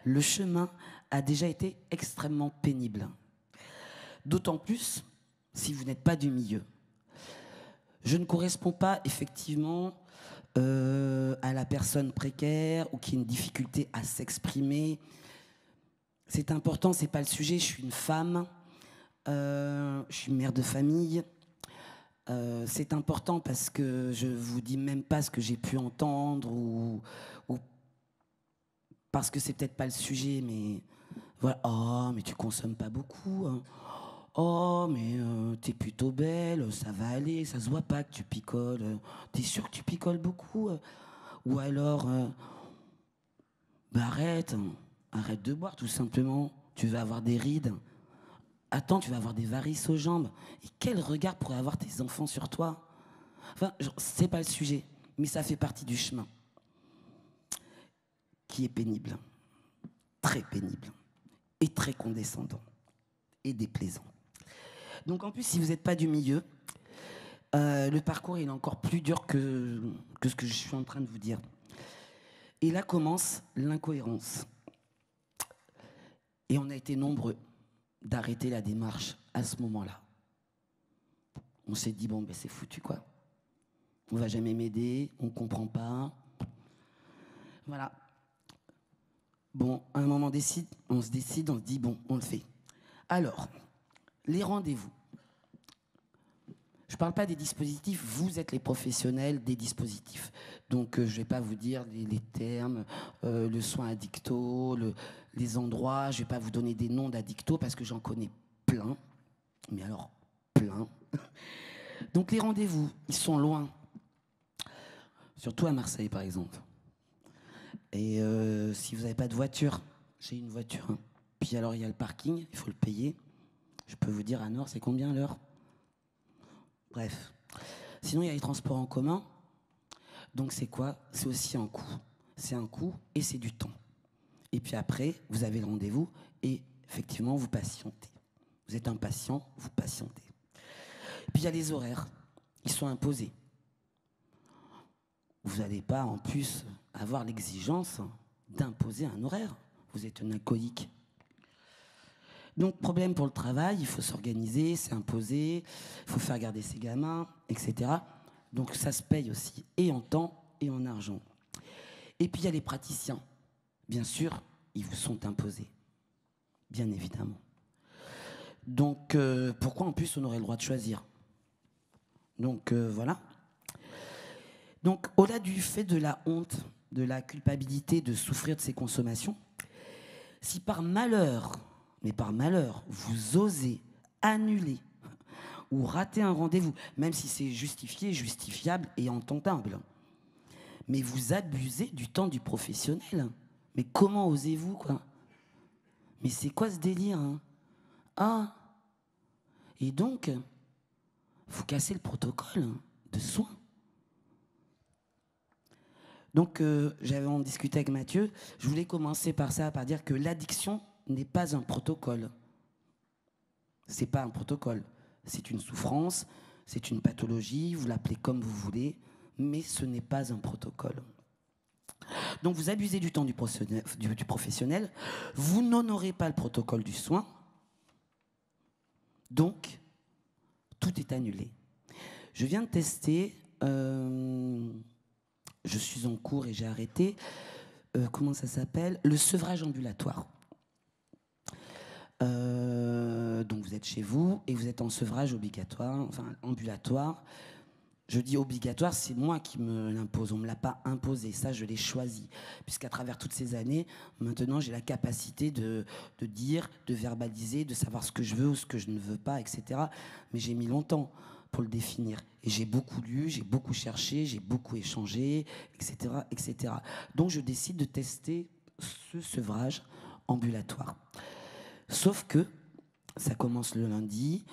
le chemin a déjà été extrêmement pénible. D'autant plus si vous n'êtes pas du milieu. Je ne corresponds pas effectivement à la personne précaire ou qui a une difficulté à s'exprimer. C'est important, c'est pas le sujet. Je suis une femme, je suis mère de famille. C'est important parce que je vous dis même pas ce que j'ai pu entendre ou parce que c'est peut-être pas le sujet, mais voilà. Oh, mais tu consommes pas beaucoup. Hein. Oh, mais t'es plutôt belle, ça va aller, ça se voit pas que tu picoles. T'es sûr que tu picoles beaucoup ou alors, bah arrête, hein. Arrête de boire tout simplement. Tu vas avoir des rides. Attends, tu vas avoir des varices aux jambes. Et quel regard pourraient avoir tes enfants sur toi? Enfin, c'est pas le sujet, mais ça fait partie du chemin qui est pénible, très pénible, et très condescendant, et déplaisant. Donc en plus, si vous n'êtes pas du milieu, le parcours il est encore plus dur que ce que je suis en train de vous dire. Et là commence l'incohérence. Et on a été nombreux d'arrêter la démarche à ce moment-là. On s'est dit, bon, ben c'est foutu, quoi. On va jamais m'aider, on comprend pas. Voilà. Bon, à un moment on se dit, bon, on le fait. Alors, les rendez-vous. Je ne parle pas des dispositifs, vous êtes les professionnels des dispositifs. Donc, je ne vais pas vous dire les termes, le soin addicto, les endroits, je ne vais pas vous donner des noms d'addictos parce que j'en connais plein. Mais alors, plein. Donc, les rendez-vous, ils sont loin. Surtout à Marseille, par exemple. Et si vous n'avez pas de voiture, j'ai une voiture. Hein. Puis alors, il y a le parking, il faut le payer. Je peux vous dire, à Nord, c'est combien l'heure ? Bref. Sinon, il y a les transports en commun. Donc, c'est quoi? C'est aussi un coût. C'est un coût et c'est du temps. Et puis après, vous avez le rendez-vous et effectivement, vous patientez. Vous êtes impatient, vous patientez. Puis, il y a les horaires. Ils sont imposés. Vous n'allez pas, en plus, avoir l'exigence d'imposer un horaire. Vous êtes un alcoolique. Donc, problème pour le travail, il faut s'organiser, c'est imposé, il faut faire garder ses gamins, etc. Donc, ça se paye aussi, et en temps et en argent. Et puis, il y a les praticiens. Bien sûr, ils vous sont imposés. Bien évidemment. Donc, pourquoi en plus on aurait le droit de choisir? Donc, voilà. Donc, au-delà du fait de la honte, de la culpabilité de souffrir de ces consommations, si par malheur, mais par malheur, vous osez annuler ou rater un rendez-vous, même si c'est justifié, justifiable et entendable, mais vous abusez du temps du professionnel. Mais comment osez-vous, quoi? Mais c'est quoi ce délire, hein? Ah! Et donc, vous cassez le protocole de soins. Donc, j'avais en discuté avec Mathieu. Je voulais commencer par ça, par dire que l'addiction n'est pas un protocole. C'est pas un protocole. C'est une souffrance, c'est une pathologie, vous l'appelez comme vous voulez, mais ce n'est pas un protocole. Donc, vous abusez du temps du professionnel, vous n'honorez pas le protocole du soin, donc, tout est annulé. Je viens de tester... je suis en cours et j'ai arrêté. Comment ça s'appelle? Le sevrage ambulatoire. Donc vous êtes chez vous et vous êtes en sevrage obligatoire, enfin ambulatoire. Je dis obligatoire, c'est moi qui me l'impose. On ne me l'a pas imposé, ça je l'ai choisi. Puisqu'à travers toutes ces années, maintenant j'ai la capacité de dire, de verbaliser, de savoir ce que je veux ou ce que je ne veux pas, etc. Mais j'ai mis longtemps pour le définir. Et j'ai beaucoup lu, j'ai beaucoup cherché, j'ai beaucoup échangé, etc., etc. Donc je décide de tester ce sevrage ambulatoire. Sauf que ça commence le lundi,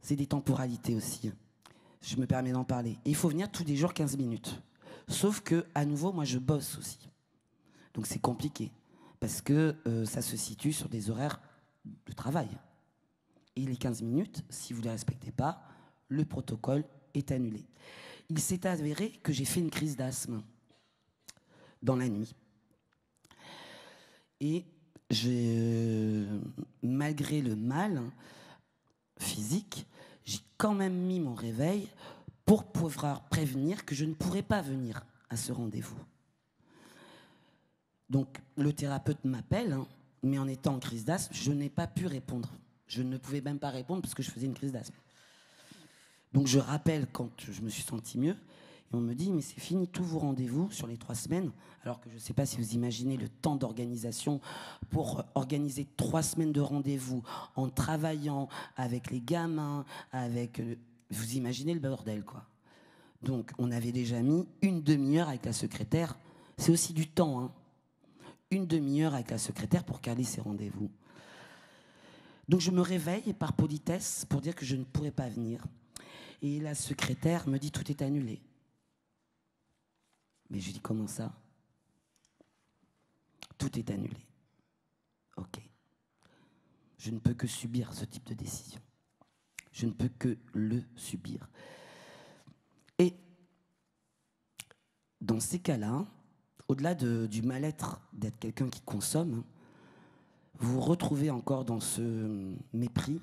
c'est des temporalités aussi. je me permets d'en parler. Et il faut venir tous les jours 15 minutes. Sauf que, à nouveau, moi, je bosse aussi. Donc c'est compliqué. Parce que ça se situe sur des horaires de travail. Et les 15 minutes, si vous ne les respectez pas, le protocole est annulé. Il s'est avéré que j'ai fait une crise d'asthme dans la nuit. Et malgré le mal physique, j'ai quand même mis mon réveil pour pouvoir prévenir que je ne pourrais pas venir à ce rendez-vous. Donc le thérapeute m'appelle, hein, mais en étant en crise d'asthme, je n'ai pas pu répondre. Je ne pouvais même pas répondre parce que je faisais une crise d'asthme. Donc je rappelle quand je me suis senti mieux, et on me dit, mais c'est fini tous vos rendez-vous sur les 3 semaines, alors que je ne sais pas si vous imaginez le temps d'organisation pour organiser 3 semaines de rendez-vous en travaillant avec les gamins, vous imaginez le bordel, quoi. Donc on avait déjà mis une demi-heure avec la secrétaire, c'est aussi du temps, hein. Une demi-heure avec la secrétaire pour caler ces rendez-vous. Donc je me réveille par politesse pour dire que je ne pourrais pas venir. Et la secrétaire me dit tout est annulé. Mais je dis comment ça? Tout est annulé. Ok. Je ne peux que subir ce type de décision. Je ne peux que le subir. Et dans ces cas-là, au-delà du mal-être d'être quelqu'un qui consomme, vous vous retrouvez encore dans ce mépris.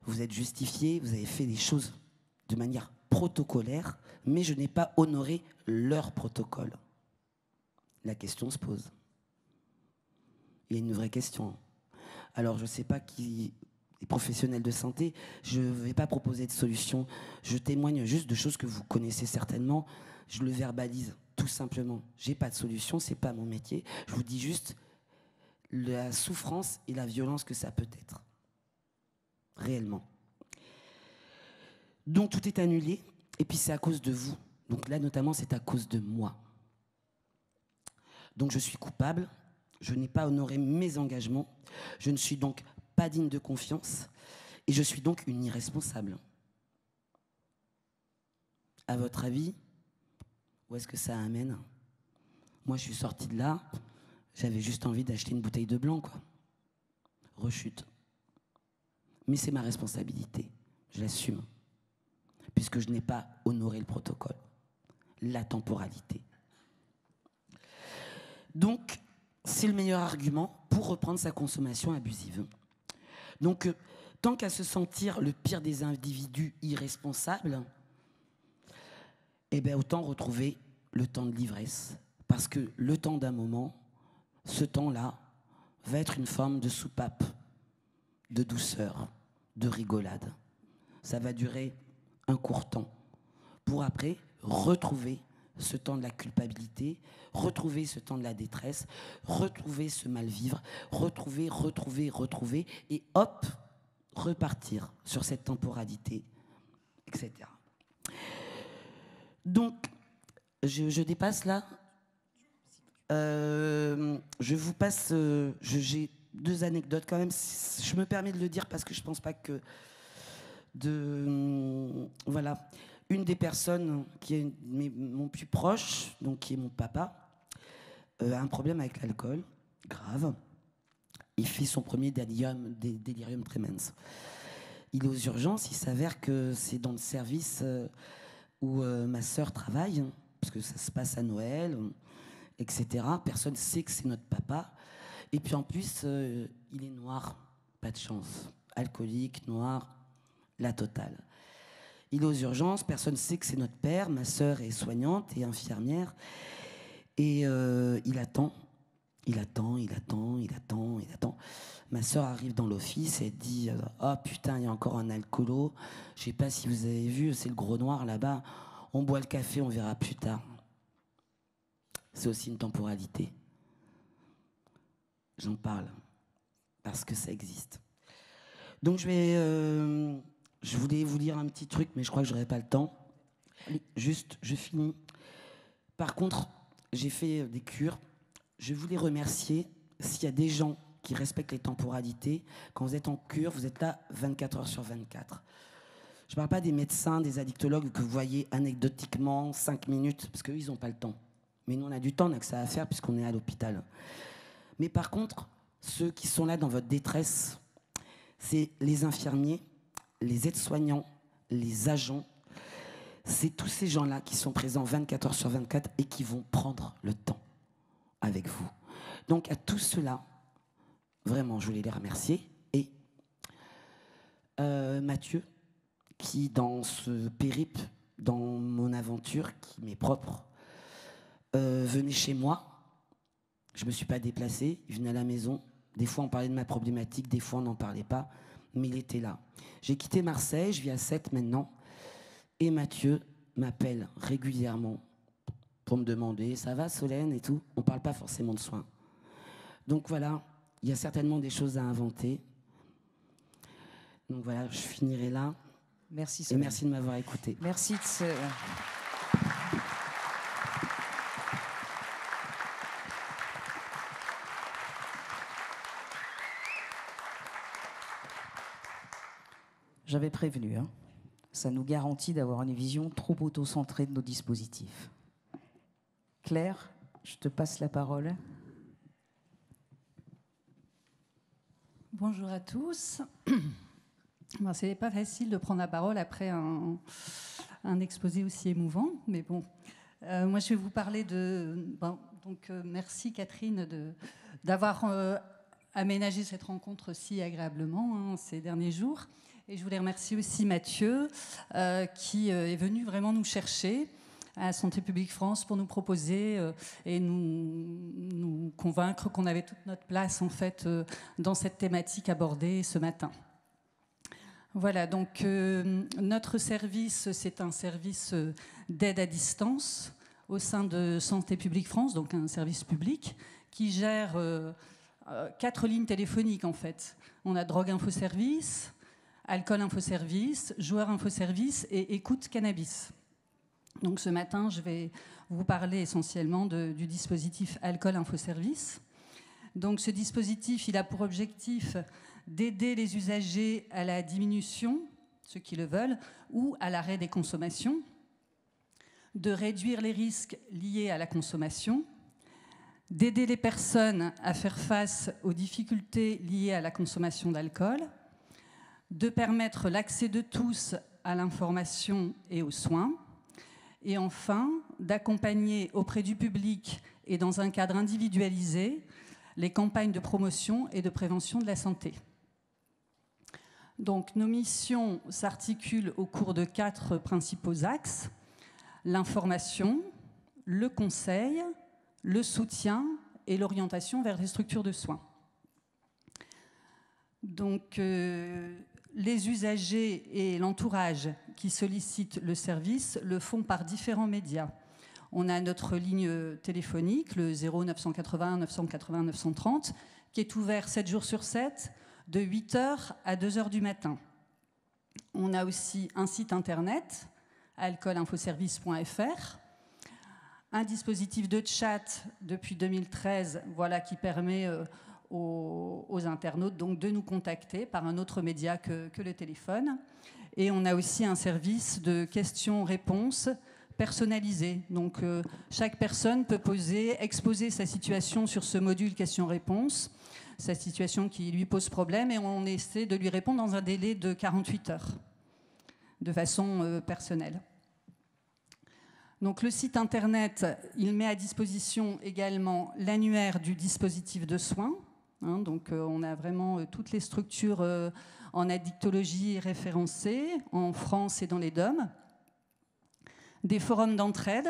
Vous êtes justifié, vous avez fait des choses de manière protocolaire, mais je n'ai pas honoré leur protocole. La question se pose. Il y a une vraie question. Alors, je ne sais pas qui est professionnel de santé, je ne vais pas proposer de solution. Je témoigne juste de choses que vous connaissez certainement. Je le verbalise, tout simplement. Je n'ai pas de solution, ce n'est pas mon métier. Je vous dis juste la souffrance et la violence que ça peut être. Réellement. Donc tout est annulé, et puis c'est à cause de vous. Donc là, notamment, c'est à cause de moi. Donc je suis coupable, je n'ai pas honoré mes engagements, je ne suis donc pas digne de confiance, et je suis donc une irresponsable. À votre avis, où est-ce que ça amène? Moi, je suis sortie de là, j'avais juste envie d'acheter une bouteille de blanc, quoi. Rechute. Mais c'est ma responsabilité, je l'assume, puisque je n'ai pas honoré le protocole, la temporalité. Donc, c'est le meilleur argument pour reprendre sa consommation abusive. Donc, tant qu'à se sentir le pire des individus irresponsables, eh bien, autant retrouver le temps de l'ivresse, parce que le temps d'un moment, ce temps-là, va être une forme de soupape, de douceur, de rigolade. Ça va durer un court temps, pour après retrouver ce temps de la culpabilité, retrouver ce temps de la détresse, retrouver ce mal-vivre, retrouver, et hop, repartir sur cette temporalité, etc. Donc, je dépasse là. Je vous passe... j'ai 2 anecdotes quand même. Je me permets de le dire parce que je ne pense pas que... Voilà. Une des personnes qui est mon plus proche, donc qui est mon papa, a un problème avec l'alcool, grave. Il fait son premier délirium tremens. Il est aux urgences, il s'avère que c'est dans le service où ma sœur travaille, parce que ça se passe à Noël, etc. Personne ne sait que c'est notre papa. Et puis en plus, il est noir, pas de chance. Alcoolique, noir, la totale. Il est aux urgences, personne ne sait que c'est notre père. Ma sœur est soignante et infirmière. Et il attend. Ma sœur arrive dans l'office et elle dit « Oh putain, il y a encore un alcoolo. Je ne sais pas si vous avez vu, c'est le gros noir là-bas. On boit le café, on verra plus tard. » C'est aussi une temporalité. J'en parle parce que ça existe. Donc je voulais vous lire un petit truc, mais je crois que je n'aurai pas le temps. Juste, je finis. Par contre, j'ai fait des cures. Je voulais remercier s'il y a des gens qui respectent les temporalités. Quand vous êtes en cure, vous êtes là 24 heures sur 24. Je ne parle pas des médecins, des addictologues que vous voyez anecdotiquement 5 minutes, parce qu'eux, ils n'ont pas le temps. Mais nous, on a du temps, on a que ça à faire puisqu'on est à l'hôpital. Mais par contre, ceux qui sont là dans votre détresse, c'est les infirmiers, les aides-soignants, les agents. C'est tous ces gens-là qui sont présents 24 heures sur 24 et qui vont prendre le temps avec vous. Donc à tous ceux-là, vraiment, je voulais les remercier. Et Mathieu, qui dans ce périple, dans mon aventure, qui m'est propre, venait chez moi. Je ne me suis pas déplacée, il venait à la maison. Des fois, on parlait de ma problématique, des fois, on n'en parlait pas, mais il était là. J'ai quitté Marseille, je vis à Sète maintenant, et Mathieu m'appelle régulièrement pour me demander « ça va, Solène ?» et tout. On ne parle pas forcément de soins. Donc voilà, il y a certainement des choses à inventer. Donc voilà, je finirai là. Merci, Solène. Et merci de m'avoir écouté. Merci de ce... J'avais prévenu, hein. Ça nous garantit d'avoir une vision trop auto-centrée de nos dispositifs. Claire, je te passe la parole. Bonjour à tous. Bon, ce n'est pas facile de prendre la parole après un exposé aussi émouvant, mais bon. Moi, je vais vous parler de... Bon, donc, merci Catherine d'avoir aménagé cette rencontre si agréablement ces derniers jours. Et je voulais remercier aussi Mathieu, qui est venu vraiment nous chercher à Santé publique France pour nous proposer et nous convaincre qu'on avait toute notre place en fait dans cette thématique abordée ce matin. Voilà, donc notre service, c'est un service d'aide à distance au sein de Santé publique France, donc un service public qui gère 4 lignes téléphoniques en fait. On a Drogue Info Service, Alcool Info Service, Joueur Info Service et Écoute Cannabis. Donc ce matin, je vais vous parler essentiellement du dispositif Alcool Info Service. Donc ce dispositif, il a pour objectif d'aider les usagers à la diminution, ceux qui le veulent, ou à l'arrêt des consommations, de réduire les risques liés à la consommation, d'aider les personnes à faire face aux difficultés liées à la consommation d'alcool, de permettre l'accès de tous à l'information et aux soins, et enfin, d'accompagner auprès du public et dans un cadre individualisé les campagnes de promotion et de prévention de la santé. Donc, nos missions s'articulent au cours de 4 principaux axes: l'information, le conseil, le soutien et l'orientation vers les structures de soins. Donc, les usagers et l'entourage qui sollicitent le service le font par différents médias. On a notre ligne téléphonique, le 0981 980 930, qui est ouvert 7 jours sur 7, de 8h à 2h du matin. On a aussi un site internet, alcoolinfoservice.fr, un dispositif de chat depuis 2013, voilà, qui permet aux internautes donc de nous contacter par un autre média que le téléphone. Et on a aussi un service de questions-réponses personnalisé. Donc chaque personne peut exposer sa situation sur ce module questions-réponses, sa situation qui lui pose problème, et on essaie de lui répondre dans un délai de 48 heures, de façon personnelle. Donc le site internet, il met à disposition également l'annuaire du dispositif de soins. Donc on a vraiment toutes les structures en addictologie référencées en France et dans les DOM. Des forums d'entraide,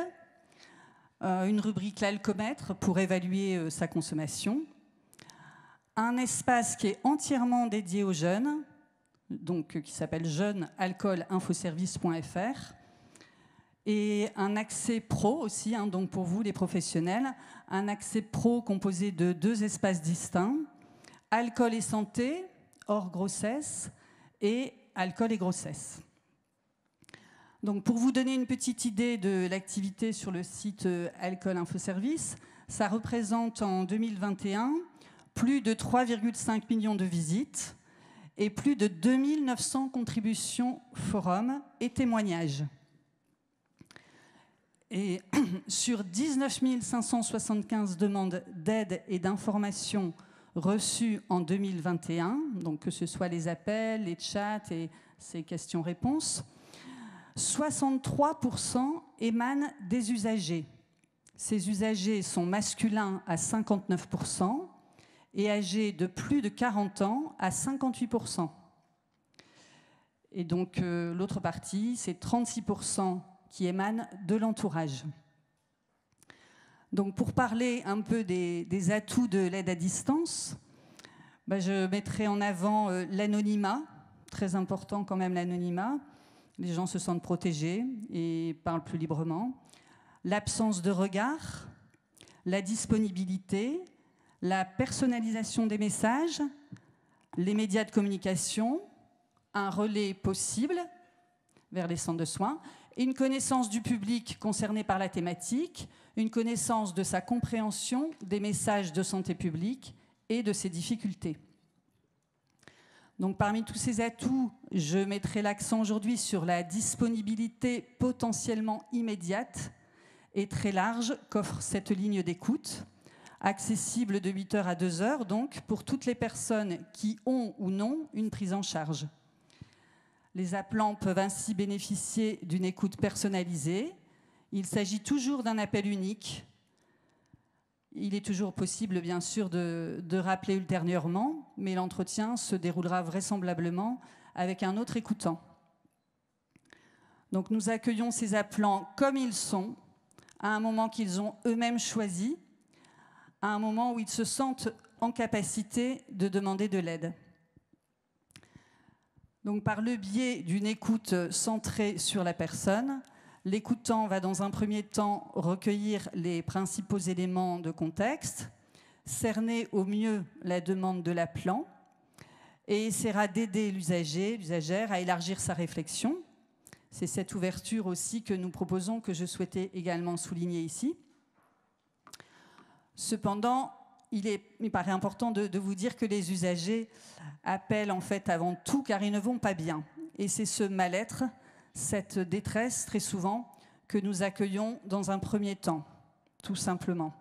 une rubrique l'alcomètre pour évaluer sa consommation, un espace qui est entièrement dédié aux jeunes, donc qui s'appelle jeunesalcoolinfoservice.fr, et un accès pro aussi, donc pour vous les professionnels, un accès pro composé de 2 espaces distincts, alcool et santé, hors grossesse, et alcool et grossesse. Donc pour vous donner une petite idée de l'activité sur le site Alcool Info Service, ça représente en 2021 plus de 3,5 millions de visites et plus de 2900 contributions, forums et témoignages. Et sur 19 575 demandes d'aide et d'information reçues en 2021, donc que ce soit les appels, les chats et ces questions-réponses, 63% émanent des usagers. Ces usagers sont masculins à 59% et âgés de plus de 40 ans à 58%. Et donc l'autre partie, c'est 36% qui émanent de l'entourage. Donc pour parler un peu des atouts de l'aide à distance, je mettrai en avant l'anonymat, très important quand même l'anonymat. Les gens se sentent protégés et parlent plus librement. L'absence de regard, la disponibilité, la personnalisation des messages, les médias de communication, un relais possible vers les centres de soins, une connaissance du public concerné par la thématique, une connaissance de sa compréhension des messages de santé publique et de ses difficultés. Donc, parmi tous ces atouts, je mettrai l'accent aujourd'hui sur la disponibilité potentiellement immédiate et très large qu'offre cette ligne d'écoute, accessible de 8h à 2h, donc pour toutes les personnes qui ont ou non une prise en charge. Les appelants peuvent ainsi bénéficier d'une écoute personnalisée. Il s'agit toujours d'un appel unique. Il est toujours possible, bien sûr, de rappeler ultérieurement, mais l'entretien se déroulera vraisemblablement avec un autre écoutant. Donc nous accueillons ces appelants comme ils sont, à un moment qu'ils ont eux-mêmes choisi, à un moment où ils se sentent en capacité de demander de l'aide. Donc par le biais d'une écoute centrée sur la personne, l'écoutant va dans un premier temps recueillir les principaux éléments de contexte, cerner au mieux la demande de l'appelant et essaiera d'aider l'usager, l'usagère à élargir sa réflexion. C'est cette ouverture aussi que nous proposons, que je souhaitais également souligner ici. Cependant, il paraît important de vous dire que les usagers appellent en fait avant tout car ils ne vont pas bien. Et c'est ce mal-être, cette détresse très souvent, que nous accueillons dans un premier temps, tout simplement.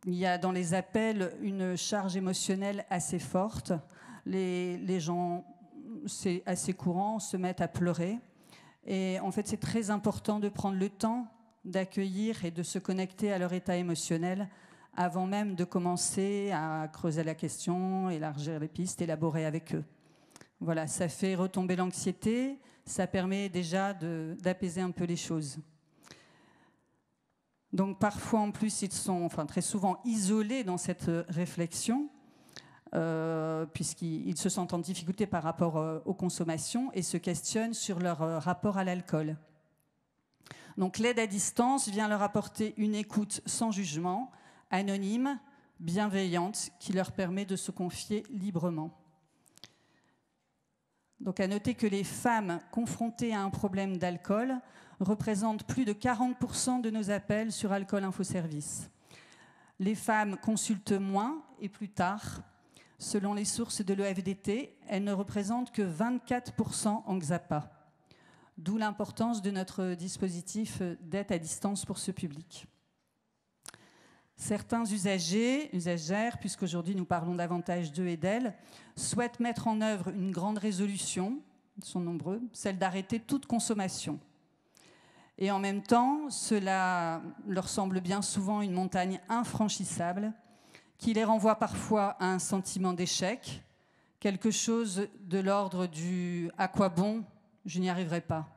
Il y a dans les appels une charge émotionnelle assez forte. Les gens, c'est assez courant, se mettent à pleurer. Et en fait, c'est très important de prendre le temps d'accueillir et de se connecter à leur état émotionnel avant même de commencer à creuser la question, élargir les pistes, élaborer avec eux. Voilà, ça fait retomber l'anxiété, ça permet déjà d'apaiser un peu les choses. Donc parfois en plus, ils sont très souvent isolés dans cette réflexion, puisqu'ils se sentent en difficulté par rapport aux consommations et se questionnent sur leur rapport à l'alcool. Donc l'aide à distance vient leur apporter une écoute sans jugement, anonyme, bienveillante, qui leur permet de se confier librement. Donc à noter que les femmes confrontées à un problème d'alcool représentent plus de 40% de nos appels sur Alcool Info Service. Les femmes consultent moins et plus tard. Selon les sources de l'EFDT, elles ne représentent que 24% en XAPA. D'où l'importance de notre dispositif d'aide à distance pour ce public. Certains usagers, usagères, puisqu'aujourd'hui nous parlons davantage d'eux et d'elles, souhaitent mettre en œuvre une grande résolution, ils sont nombreux, celle d'arrêter toute consommation. Et en même temps, cela leur semble bien souvent une montagne infranchissable qui les renvoie parfois à un sentiment d'échec, quelque chose de l'ordre du « à quoi bon, je n'y arriverai pas ».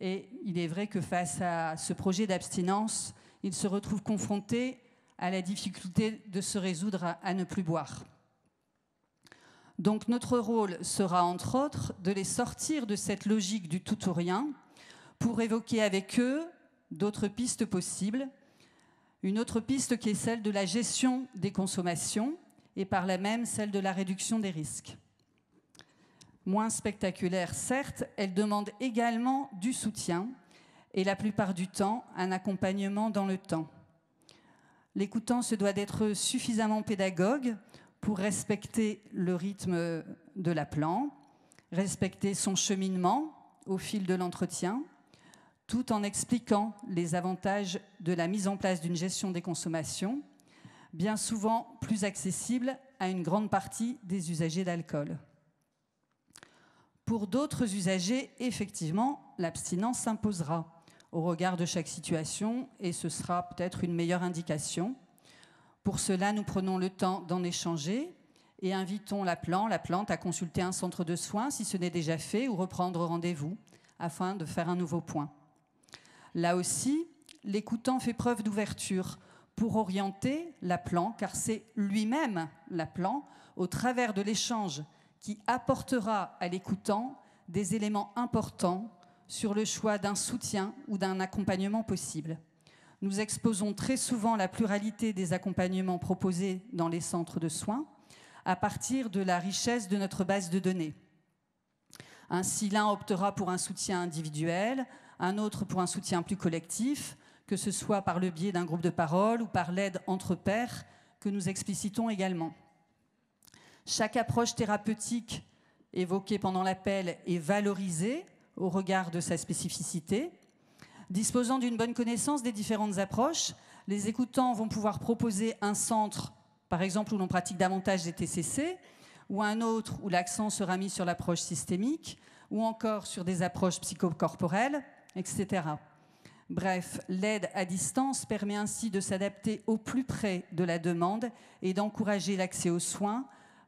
Et il est vrai que face à ce projet d'abstinence, ils se retrouvent confrontés à la difficulté de se résoudre à ne plus boire. Donc notre rôle sera, entre autres, de les sortir de cette logique du tout ou rien pour évoquer avec eux d'autres pistes possibles. Une autre piste qui est celle de la gestion des consommations et par là même celle de la réduction des risques. Moins spectaculaire, certes, elle demande également du soutien et la plupart du temps, un accompagnement dans le temps. L'écoutant se doit d'être suffisamment pédagogue pour respecter le rythme de l'appelant, respecter son cheminement au fil de l'entretien, tout en expliquant les avantages de la mise en place d'une gestion des consommations, bien souvent plus accessible à une grande partie des usagers d'alcool. Pour d'autres usagers, effectivement, l'abstinence s'imposera au regard de chaque situation et ce sera peut-être une meilleure indication. Pour cela, nous prenons le temps d'en échanger et invitons l'appelant, l'applante à consulter un centre de soins si ce n'est déjà fait ou reprendre rendez-vous afin de faire un nouveau point. Là aussi, l'écoutant fait preuve d'ouverture pour orienter l'appelant, car c'est lui-même l'appelant, au travers de l'échange, qui apportera à l'écoutant des éléments importants sur le choix d'un soutien ou d'un accompagnement possible. Nous exposons très souvent la pluralité des accompagnements proposés dans les centres de soins à partir de la richesse de notre base de données. Ainsi, l'un optera pour un soutien individuel, un autre pour un soutien plus collectif, que ce soit par le biais d'un groupe de parole ou par l'aide entre pairs que nous explicitons également. Chaque approche thérapeutique évoquée pendant l'appel est valorisée au regard de sa spécificité. Disposant d'une bonne connaissance des différentes approches, les écoutants vont pouvoir proposer un centre, par exemple, où l'on pratique davantage des TCC, ou un autre où l'accent sera mis sur l'approche systémique, ou encore sur des approches psychocorporelles, etc. Bref, l'aide à distance permet ainsi de s'adapter au plus près de la demande et d'encourager l'accès aux soins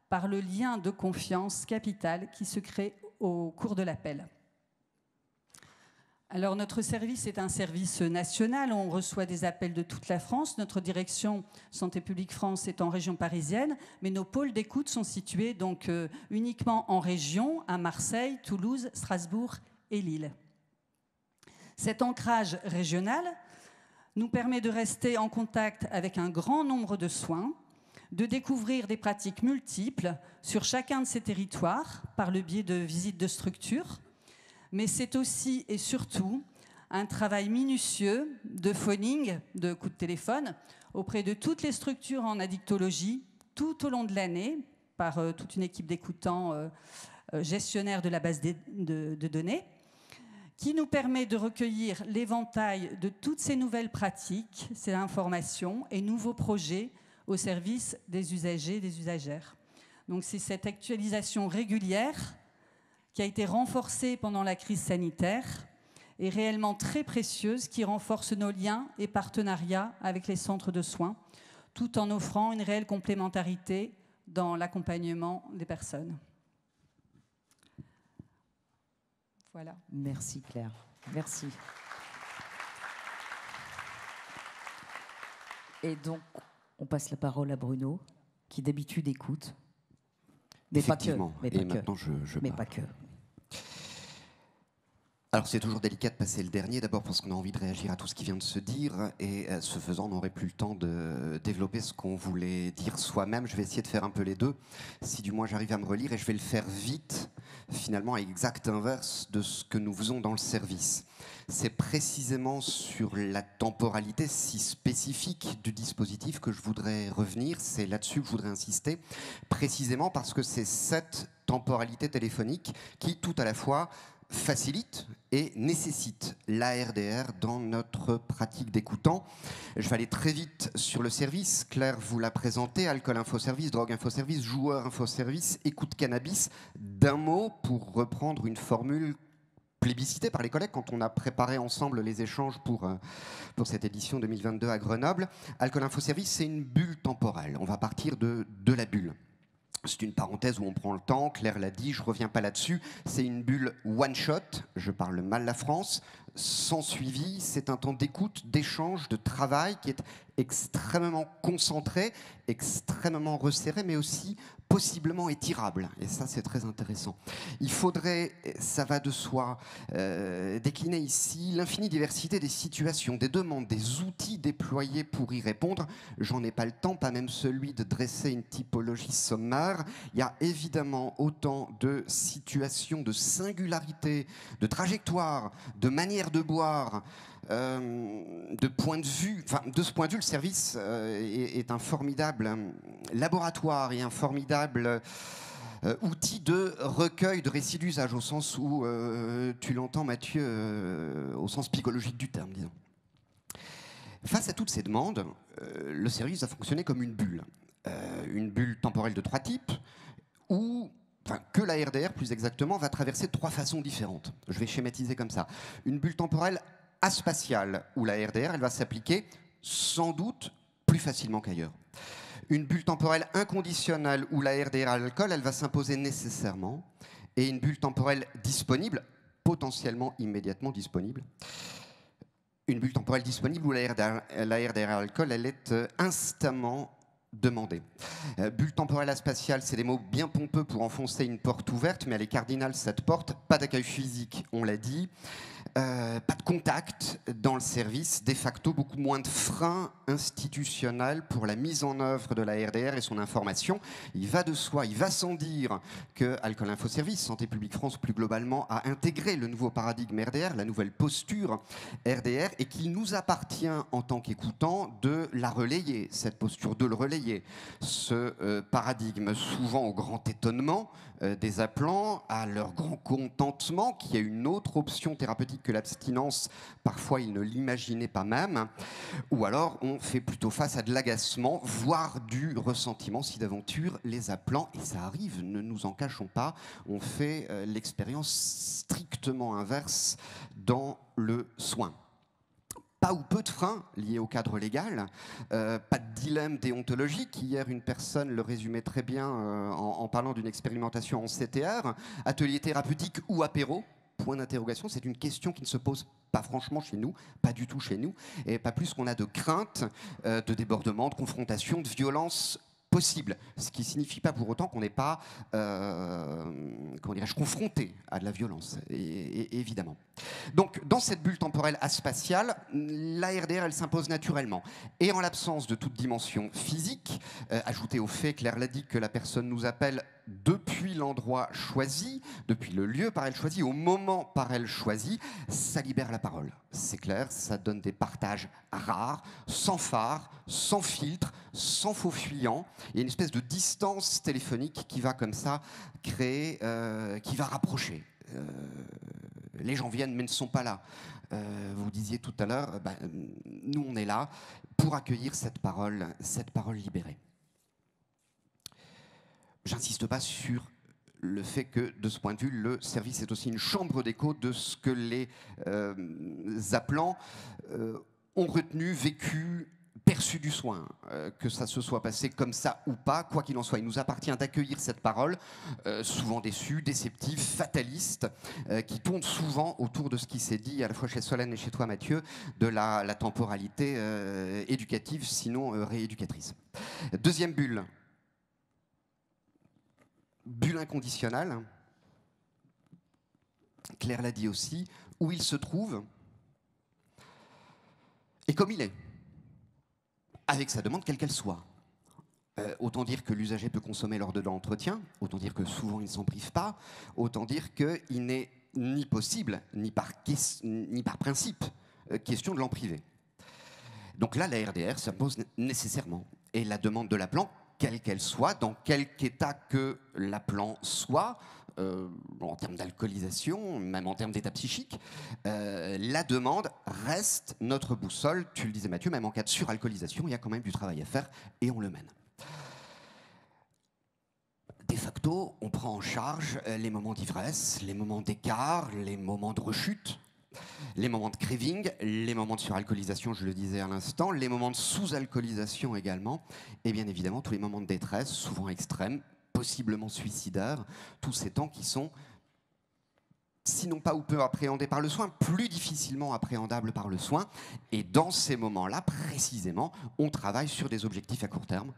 par le lien de confiance capital qui se crée au cours de l'appel. Alors, notre service est un service national. On reçoit des appels de toute la France. Notre direction Santé publique France est en région parisienne, mais nos pôles d'écoute sont situés donc uniquement en région, à Marseille, Toulouse, Strasbourg et Lille. Cet ancrage régional nous permet de rester en contact avec un grand nombre de soins, de découvrir des pratiques multiples sur chacun de ces territoires par le biais de visites de structures. Mais c'est aussi et surtout un travail minutieux de phoning, de coups de téléphone, auprès de toutes les structures en addictologie, tout au long de l'année, par toute une équipe d'écoutants gestionnaires de la base de données, qui nous permet de recueillir l'éventail de toutes ces nouvelles pratiques, ces informations et nouveaux projets au service des usagers et des usagères. Donc c'est cette actualisation régulière qui a été renforcée pendant la crise sanitaire et réellement très précieuse, qui renforce nos liens et partenariats avec les centres de soins, tout en offrant une réelle complémentarité dans l'accompagnement des personnes. Voilà. Merci Claire, merci. Et donc, on passe la parole à Bruno, qui d'habitude écoute. Mais pas que. Mais pas et que. maintenant, je Mais parle. pas que. Alors, c'est toujours délicat de passer le dernier, d'abord parce qu'on a envie de réagir à tout ce qui vient de se dire, et ce faisant, on n'aurait plus le temps de développer ce qu'on voulait dire soi-même. Je vais essayer de faire un peu les deux, si du moins j'arrive à me relire, et je vais le faire vite, finalement, à exact inverse de ce que nous faisons dans le service. C'est précisément sur la temporalité si spécifique du dispositif que je voudrais revenir, c'est là-dessus que je voudrais insister, précisément parce que c'est cette temporalité téléphonique qui, tout à la fois, facilite et nécessite l'ARDR dans notre pratique d'écoutant. Je vais aller très vite sur le service. Claire vous l'a présenté, alcool infoservice, drogue infoservice, joueur infoservice, écoute cannabis. D'un mot, pour reprendre une formule plébiscitée par les collègues quand on a préparé ensemble les échanges pour cette édition 2022 à Grenoble, alcool infoservice, c'est une bulle temporelle. On va partir de la bulle. C'est une parenthèse où on prend le temps, Claire l'a dit, je ne reviens pas là-dessus. C'est une bulle one-shot, je parle mal la France, sans suivi. C'est un temps d'écoute, d'échange, de travail qui est extrêmement concentré, extrêmement resserré, mais aussi possiblement étirable. Et ça, c'est très intéressant. Il faudrait, ça va de soi, décliner ici l'infinie diversité des situations, des demandes, des outils déployés pour y répondre. J'en ai pas le temps, pas même celui de dresser une typologie sommaire. Il y a évidemment autant de situations, de singularités, de trajectoires, de manières de boire, de ce point de vue, le service est un formidable laboratoire et un formidable outil de recueil de récits d'usage, au sens où tu l'entends, Mathieu, au sens psychologique du terme, disons. Face à toutes ces demandes, le service a fonctionné comme une bulle temporelle de 3 types, que la RDR, plus exactement, va traverser de 3 façons différentes. Je vais schématiser comme ça. Une bulle temporelle aspatiale, où la RDR, elle va s'appliquer sans doute plus facilement qu'ailleurs. Une bulle temporelle inconditionnelle, où la RDR à l'alcool, elle va s'imposer nécessairement. Et une bulle temporelle disponible, potentiellement immédiatement disponible. Une bulle temporelle disponible, où la RDR à l'alcool, elle est instamment demandée. Bulle temporelle aspatiale, c'est des mots bien pompeux pour enfoncer une porte ouverte, mais elle est cardinale, cette porte. Pas d'accueil physique, on l'a dit. Pas de contact dans le service, de facto beaucoup moins de freins institutionnels pour la mise en œuvre de la RDR et son information. Il va de soi, il va sans dire que Alcool Info Service, Santé publique France plus globalement, a intégré le nouveau paradigme RDR, la nouvelle posture RDR, et qu'il nous appartient en tant qu'écoutants de la relayer, cette posture, de le relayer. Ce paradigme, souvent au grand étonnement des appelants, à leur grand contentement, qui est une autre option thérapeutique que l'abstinence, parfois ils ne l'imaginaient pas même, ou alors on fait plutôt face à de l'agacement, voire du ressentiment si d'aventure les appelants, et ça arrive, ne nous en cachons pas, on fait l'expérience strictement inverse dans le soin. Pas ou peu de freins liés au cadre légal, pas de dilemme déontologique. Hier, une personne le résumait très bien en parlant d'une expérimentation en CTR, atelier thérapeutique ou apéro. Point d'interrogation, c'est une question qui ne se pose pas franchement chez nous, pas du tout chez nous, et pas plus qu'on a de crainte de débordement, de confrontation, de violence possible, ce qui ne signifie pas pour autant qu'on n'est pas confronté à de la violence, et évidemment. Donc, dans cette bulle temporelle aspatiale, la RDR, elle s'impose naturellement. Et en l'absence de toute dimension physique, ajoutée au fait, Claire l'a dit, que la personne nous appelle depuis l'endroit choisi, depuis le lieu par elle choisi, au moment par elle choisi, ça libère la parole. C'est clair, ça donne des partages rares, sans phare, sans filtre, sans faux fuyant. Il y a une espèce de distance téléphonique qui va comme ça créer, qui va rapprocher. Les gens viennent mais ne sont pas là. Vous disiez tout à l'heure, nous on est là pour accueillir cette parole libérée. J'insiste pas sur le fait que, de ce point de vue, le service est aussi une chambre d'écho de ce que les appelants ont retenu, vécu, perçu du soin, que ça se soit passé comme ça ou pas, quoi qu'il en soit. Il nous appartient d'accueillir cette parole, souvent déçue, déceptive, fataliste, qui tourne souvent autour de ce qui s'est dit, à la fois chez Solène et chez toi, Mathieu, de la temporalité éducative, sinon rééducatrice. Deuxième bulle. Bulle inconditionnelle, Claire l'a dit aussi, où il se trouve et comme il est, avec sa demande quelle qu'elle soit. Autant dire que l'usager peut consommer lors de l'entretien, autant dire que souvent il ne s'en prive pas, autant dire qu'il n'est ni possible, ni par principe, question de l'en priver. Donc là, la RDR s'impose nécessairement. Et la demande de l'appelant, quelle qu'elle soit, dans quelque état que l'appelant soit, en termes d'alcoolisation, même en termes d'état psychique, la demande reste notre boussole. Tu le disais, Mathieu, même en cas de suralcoolisation, il y a quand même du travail à faire et on le mène. De facto, on prend en charge les moments d'ivresse, les moments d'écart, les moments de rechute, les moments de craving, les moments de suralcoolisation, je le disais à l'instant, les moments de sous-alcoolisation également, et bien évidemment tous les moments de détresse, souvent extrêmes, possiblement suicidaires, tous ces temps qui sont, sinon pas ou peu appréhendés par le soin, plus difficilement appréhendables par le soin. Et dans ces moments-là, précisément, on travaille sur des objectifs à court terme,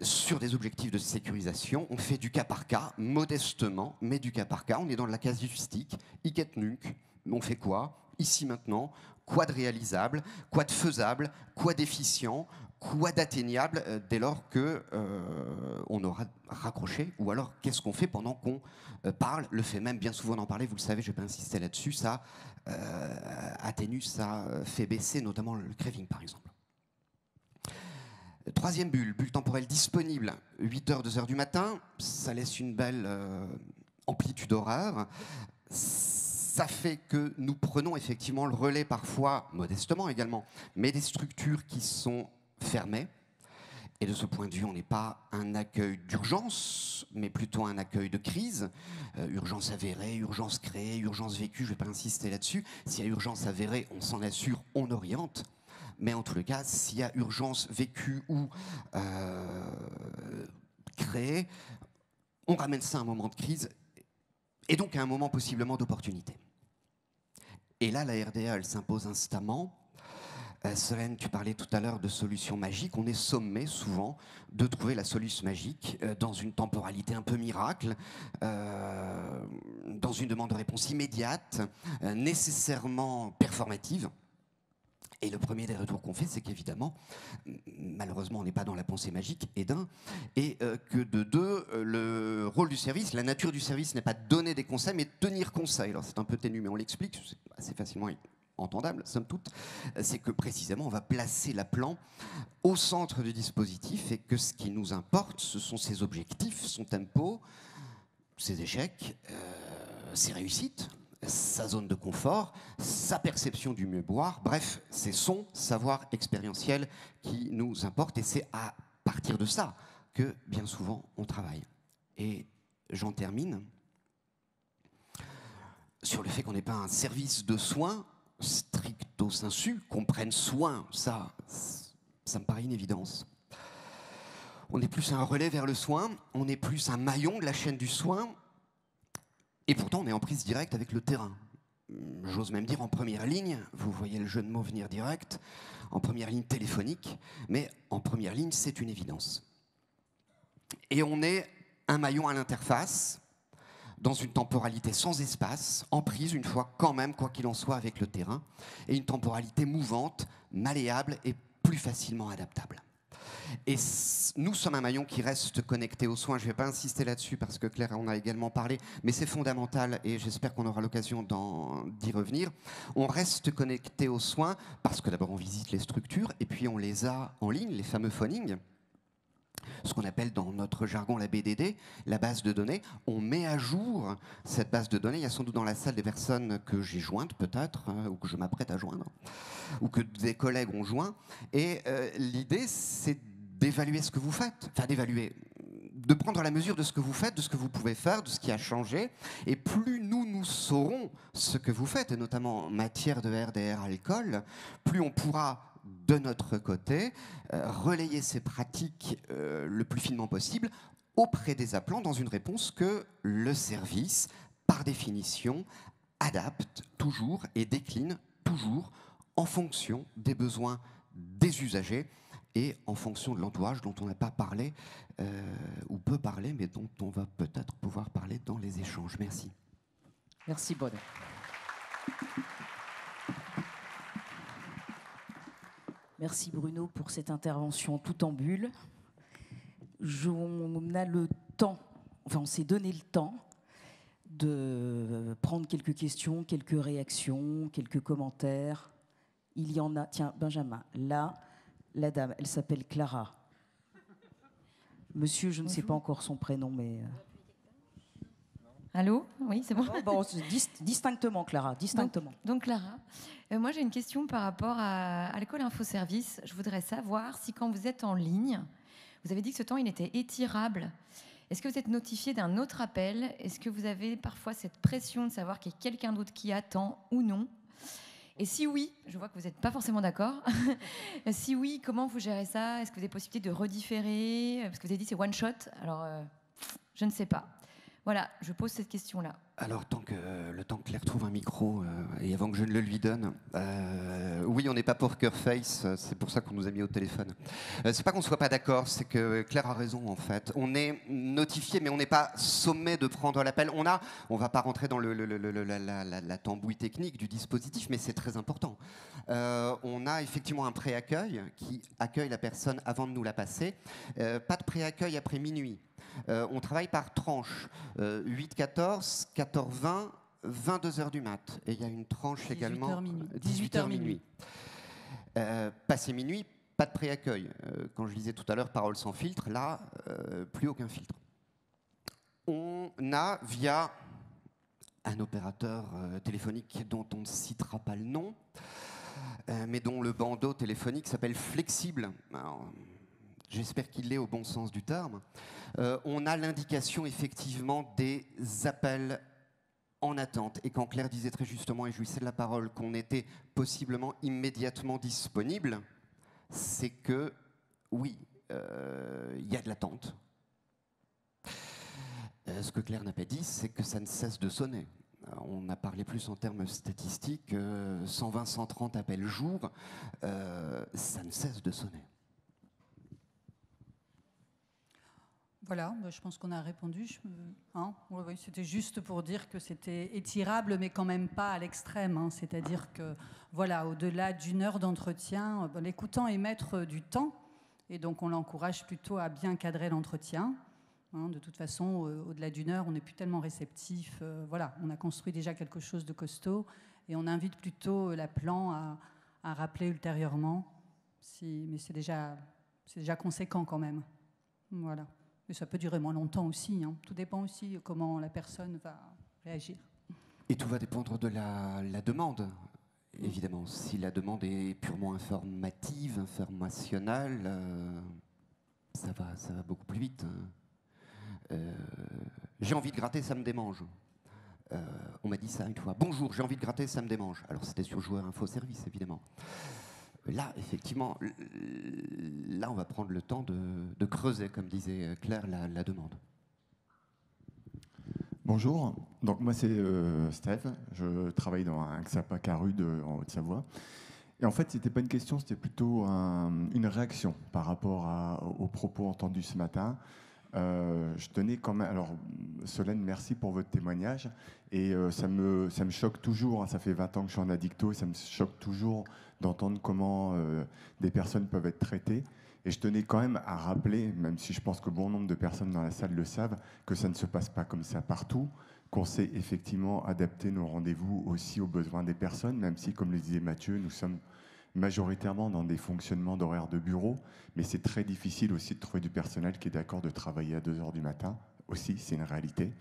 sur des objectifs de sécurisation. On fait du cas par cas, modestement, mais du cas par cas. On est dans de la casuistique, hic et nunc. On fait quoi? Ici, maintenant. quoi de réalisable, quoi de faisable, quoi d'efficient, quoi d'atteignable dès lors que on aura raccroché, ou alors qu'est-ce qu'on fait pendant qu'on parle. Le fait même, bien souvent d'en parler, vous le savez, je ne vais pas insister là-dessus, ça atténue, ça fait baisser notamment le craving par exemple. Troisième bulle temporelle disponible, 8h, 2h du matin, ça laisse une belle amplitude horaire. Ça fait que nous prenons effectivement le relais parfois, modestement également, mais des structures qui sont fermées. Et de ce point de vue, on n'est pas un accueil d'urgence, mais plutôt un accueil de crise. Urgence avérée, urgence créée, urgence vécue, je ne vais pas insister là-dessus. S'il y a urgence avérée, on s'en assure, on oriente. Mais en tout le cas, s'il y a urgence vécue ou créée, on ramène ça à un moment de crise et donc à un moment possiblement d'opportunité. Et là, la RDA, elle s'impose instamment. Solène, tu parlais tout à l'heure de solutions magiques. On est sommé souvent de trouver la solution magique dans une temporalité un peu miracle, dans une demande de réponse immédiate, nécessairement performative. Et le premier des retours qu'on fait, c'est qu'évidemment, malheureusement, on n'est pas dans la pensée magique, et que de deux, le rôle du service, la nature du service n'est pas de donner des conseils, mais de tenir conseil. Alors c'est un peu ténu, mais on l'explique, c'est assez facilement entendable, somme toute. C'est que précisément, on va placer l'appelant au centre du dispositif, et que ce qui nous importe, ce sont ses objectifs, son tempo, ses échecs, ses réussites, sa zone de confort, sa perception du mieux boire, bref, c'est son savoir expérientiel qui nous importe, et c'est à partir de ça que bien souvent on travaille. Et j'en termine sur le fait qu'on n'est pas un service de soins stricto sensu, qu'on prenne soin, ça me paraît une évidence. On est plus un relais vers le soin, on est plus un maillon de la chaîne du soin. Et pourtant, on est en prise directe avec le terrain. J'ose même dire en première ligne, vous voyez le jeu de mots venir direct, en première ligne téléphonique, mais en première ligne, c'est une évidence. Et on est un maillon à l'interface, dans une temporalité sans espace, en prise une fois quand même, quoi qu'il en soit, avec le terrain, et une temporalité mouvante, malléable et plus facilement adaptable. Et nous sommes un maillon qui reste connecté aux soins. Je ne vais pas insister là-dessus parce que Claire en a également parlé, mais c'est fondamental et j'espère qu'on aura l'occasion d'y revenir. On reste connecté aux soins parce que d'abord on visite les structures et puis on les a en ligne, les fameux phoning, ce qu'on appelle dans notre jargon la BDD, la base de données. On met à jour cette base de données. Il y a sans doute dans la salle des personnes que j'ai jointes peut-être, ou que je m'apprête à joindre, ou que des collègues ont joint. Et l'idée, c'est d'évaluer ce que vous faites, enfin d'évaluer, de prendre la mesure de ce que vous faites, de ce que vous pouvez faire, de ce qui a changé. Et plus nous saurons ce que vous faites, et notamment en matière de RDR alcool, plus on pourra de notre côté, relayer ces pratiques le plus finement possible auprès des appelants dans une réponse que le service, par définition, adapte toujours et décline toujours en fonction des besoins des usagers et en fonction de l'entourage dont on n'a pas parlé ou peut parler, mais dont on va peut-être pouvoir parler dans les échanges. Merci. Merci, Bruno. Merci Bruno pour cette intervention tout en bulle. On a le temps, enfin on s'est donné le temps de prendre quelques questions, quelques réactions, quelques commentaires. Il y en a. Tiens, Benjamin, là, la dame, elle s'appelle Clara. Monsieur, je ne sais pas encore son prénom, mais... Allô? Oui, c'est bon. Bon, distinctement, Clara, distinctement. Donc Clara, moi j'ai une question par rapport à Alcool Info Service. Je voudrais savoir si quand vous êtes en ligne, vous avez dit que ce temps il était étirable. Est-ce que vous êtes notifié d'un autre appel? Est-ce que vous avez parfois cette pression de savoir qu'il y a quelqu'un d'autre qui attend ou non? Et si oui, je vois que vous n'êtes pas forcément d'accord. Si oui, comment vous gérez ça? Est-ce que vous avez possibilité de redifférer? Parce que vous avez dit c'est one shot, alors je ne sais pas. Voilà, je pose cette question-là. Alors, le temps que Claire trouve un micro, et avant que je ne le lui donne, oui, on n'est pas poker face, c'est pour ça qu'on nous a mis au téléphone. C'est pas qu'on soit pas d'accord, c'est que Claire a raison, en fait. On est notifié, mais on n'est pas sommé de prendre l'appel. On va pas rentrer dans la tambouille technique du dispositif, mais c'est très important. On a effectivement un préaccueil qui accueille la personne avant de nous la passer. Pas de préaccueil après minuit. On travaille par tranche, 8-14, 14-20, 22h du mat. Et il y a une tranche 18h également, minuit. 18h minuit. Passé minuit, pas de préaccueil. Quand je disais tout à l'heure parole sans filtre, là, plus aucun filtre. On a, via un opérateur téléphonique dont on ne citera pas le nom, mais dont le bandeau téléphonique s'appelle Flexible. Alors, j'espère qu'il l'est au bon sens du terme. On a l'indication effectivement des appels en attente. Et quand Claire disait très justement, et je lui cède la parole, qu'on était possiblement immédiatement disponible, c'est que, oui, il y a de l'attente. Ce que Claire n'a pas dit, c'est que ça ne cesse de sonner. On a parlé plus en termes statistiques, 120-130 appels jour, ça ne cesse de sonner. Voilà, je pense qu'on a répondu. Oui, c'était juste pour dire que c'était étirable, mais quand même pas à l'extrême. Hein. C'est-à-dire que, voilà, au-delà d'une heure d'entretien, l'écoutant est maître du temps, et donc on l'encourage plutôt à bien cadrer l'entretien. Hein, de toute façon, au-delà d'une heure, on n'est plus tellement réceptif. Voilà, on a construit déjà quelque chose de costaud, et on invite plutôt l'appelant à rappeler ultérieurement. Mais c'est déjà conséquent quand même. Voilà. Et ça peut durer moins longtemps aussi. Hein. Tout dépend aussi de comment la personne va réagir. Et tout va dépendre de la demande, évidemment. Si la demande est purement informative, informationnelle, ça va beaucoup plus vite. J'ai envie de gratter, ça me démange. On m'a dit ça une fois. Bonjour, j'ai envie de gratter, ça me démange. Alors c'était sur Joueur Info Service, évidemment. Là, effectivement, là, on va prendre le temps de creuser, comme disait Claire, la demande. Bonjour, donc moi c'est Steph, je travaille dans un XAPA Carude en Haute-Savoie. Et en fait, c'était pas une question, c'était plutôt une réaction par rapport aux propos entendus ce matin. Je tenais quand même. Alors, Solène, merci pour votre témoignage. Et ça me choque toujours. Hein, ça fait 20 ans que je suis en addicto. Et ça me choque toujours d'entendre comment des personnes peuvent être traitées. Et je tenais quand même à rappeler, même si je pense que bon nombre de personnes dans la salle le savent, que ça ne se passe pas comme ça partout. Qu'on sait effectivement adapter nos rendez-vous aussi aux besoins des personnes, même si, comme le disait Mathieu, nous sommes majoritairement dans des fonctionnements d'horaires de bureau, mais c'est très difficile aussi de trouver du personnel qui est d'accord de travailler à 2h du matin. Aussi, c'est une réalité.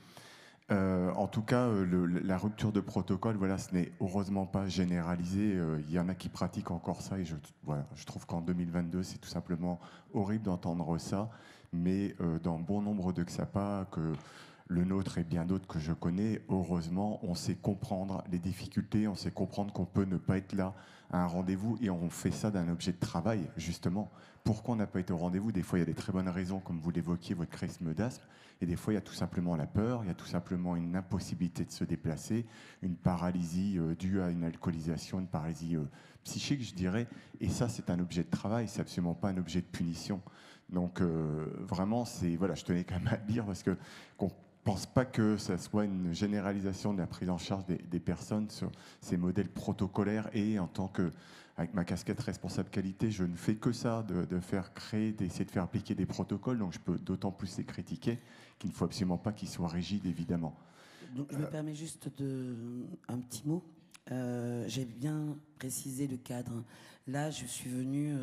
En tout cas, la rupture de protocole, voilà, ce n'est heureusement pas généralisé. Il y en a qui pratiquent encore ça, et je trouve qu'en 2022, c'est tout simplement horrible d'entendre ça. Mais dans bon nombre de XAPA, que le nôtre et bien d'autres que je connais, heureusement, on sait comprendre les difficultés, on sait comprendre qu'on peut ne pas être là à un rendez-vous, et on fait ça d'un objet de travail, justement. Pourquoi on n'a pas été au rendez-vous? Des fois, il y a des très bonnes raisons, comme vous l'évoquiez, votre crise d'asthme, et des fois, il y a tout simplement la peur, il y a tout simplement une impossibilité de se déplacer, une paralysie due à une alcoolisation, une paralysie psychique, je dirais, et ça, c'est un objet de travail, c'est absolument pas un objet de punition. Donc, vraiment, voilà, je tenais quand même à le dire, parce qu'on je ne pense pas que ça soit une généralisation de la prise en charge des personnes sur ces modèles protocolaires, et en tant que, avec ma casquette responsable qualité, je ne fais que ça, de faire créer, d'essayer de faire appliquer des protocoles, donc je peux d'autant plus les critiquer qu'il ne faut absolument pas qu'ils soient rigides, évidemment. Donc, je me permets juste un petit mot. J'ai bien précisé le cadre. Là, je suis venue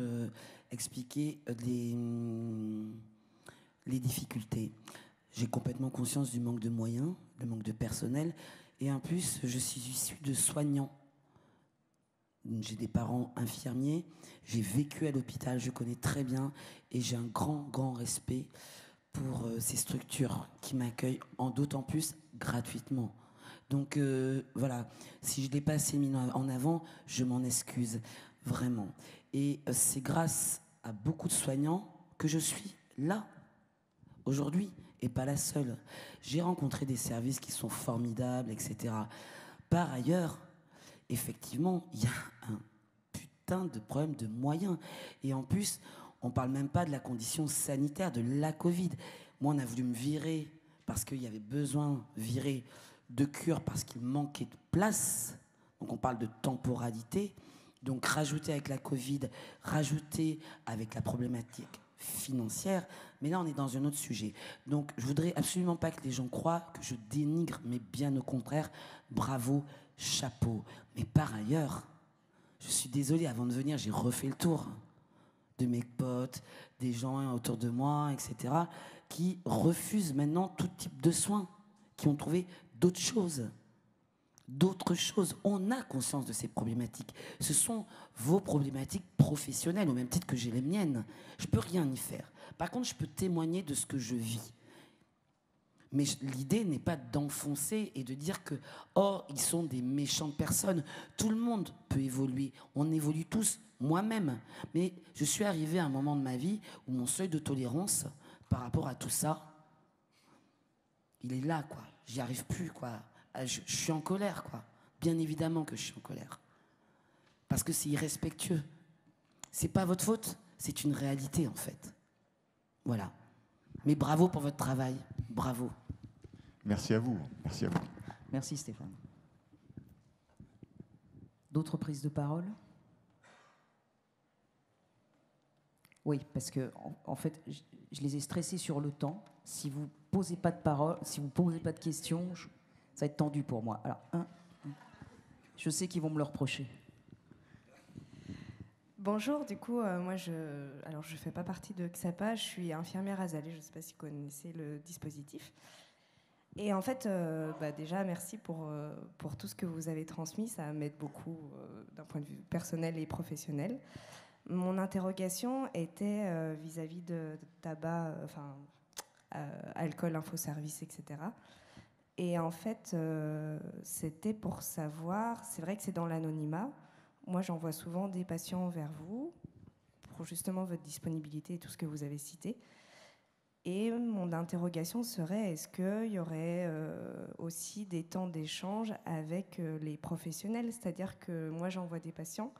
expliquer les difficultés. J'ai complètement conscience du manque de moyens, le manque de personnel. Et en plus, je suis issue de soignants. J'ai des parents infirmiers. J'ai vécu à l'hôpital, je connais très bien. Et j'ai un grand, grand respect pour ces structures qui m'accueillent, en d'autant plus gratuitement. Donc voilà, si je ne l'ai pas assez mis en avant, je m'en excuse, vraiment. Et c'est grâce à beaucoup de soignants que je suis là, aujourd'hui. et pas la seule. J'ai rencontré des services qui sont formidables, etc. Par ailleurs, effectivement, il y a un putain de problème de moyens. Et en plus, on ne parle même pas de la condition sanitaire, de la Covid. Moi, on a voulu me virer parce qu'il y avait besoin de virer de cure parce qu'il manquait de place. Donc on parle de temporalité. Donc rajouter avec la Covid, rajouter avec la problématique financière. Mais là, on est dans un autre sujet. Donc je voudrais absolument pas que les gens croient que je dénigre, mais bien au contraire, bravo, chapeau. Mais par ailleurs, je suis désolée, avant de venir, j'ai refait le tour de mes potes, des gens autour de moi, etc., qui refusent maintenant tout type de soins, qui ont trouvé d'autres choses. D'autres choses. On a conscience de ces problématiques. Ce sont vos problématiques professionnelles, au même titre que j'ai les miennes. Je ne peux rien y faire. Par contre, je peux témoigner de ce que je vis. Mais l'idée n'est pas d'enfoncer et de dire que « oh, ils sont des méchantes personnes ». Tout le monde peut évoluer. On évolue tous, moi-même. Mais je suis arrivé à un moment de ma vie où mon seuil de tolérance par rapport à tout ça, il est là, quoi. J'y arrive plus, quoi. Je suis en colère, quoi. Bien évidemment que je suis en colère. Parce que c'est irrespectueux. C'est pas votre faute, c'est une réalité, en fait. Voilà. Mais bravo pour votre travail. Bravo. Merci à vous. Merci à vous. Merci Stéphane. D'autres prises de parole? Oui, parce que en fait, je les ai stressés sur le temps. Si vous posez pas de parole, si vous posez pas de questions, ça va être tendu pour moi. Alors, je sais qu'ils vont me le reprocher. Bonjour, du coup, moi, je fais pas partie de XAPA, je suis infirmière azalée, je ne sais pas si vous connaissez le dispositif. Et en fait, déjà, merci pour tout ce que vous avez transmis, ça m'aide beaucoup d'un point de vue personnel et professionnel. Mon interrogation était vis-à-vis de tabac, alcool, infoservice, etc. Et en fait, c'était pour savoir, c'est vrai que c'est dans l'anonymat. Moi, j'envoie souvent des patients vers vous pour justement votre disponibilité et tout ce que vous avez cité. Et mon interrogation serait, est-ce qu'il y aurait aussi des temps d'échange avec les professionnels? C'est-à-dire que moi, j'envoie des patients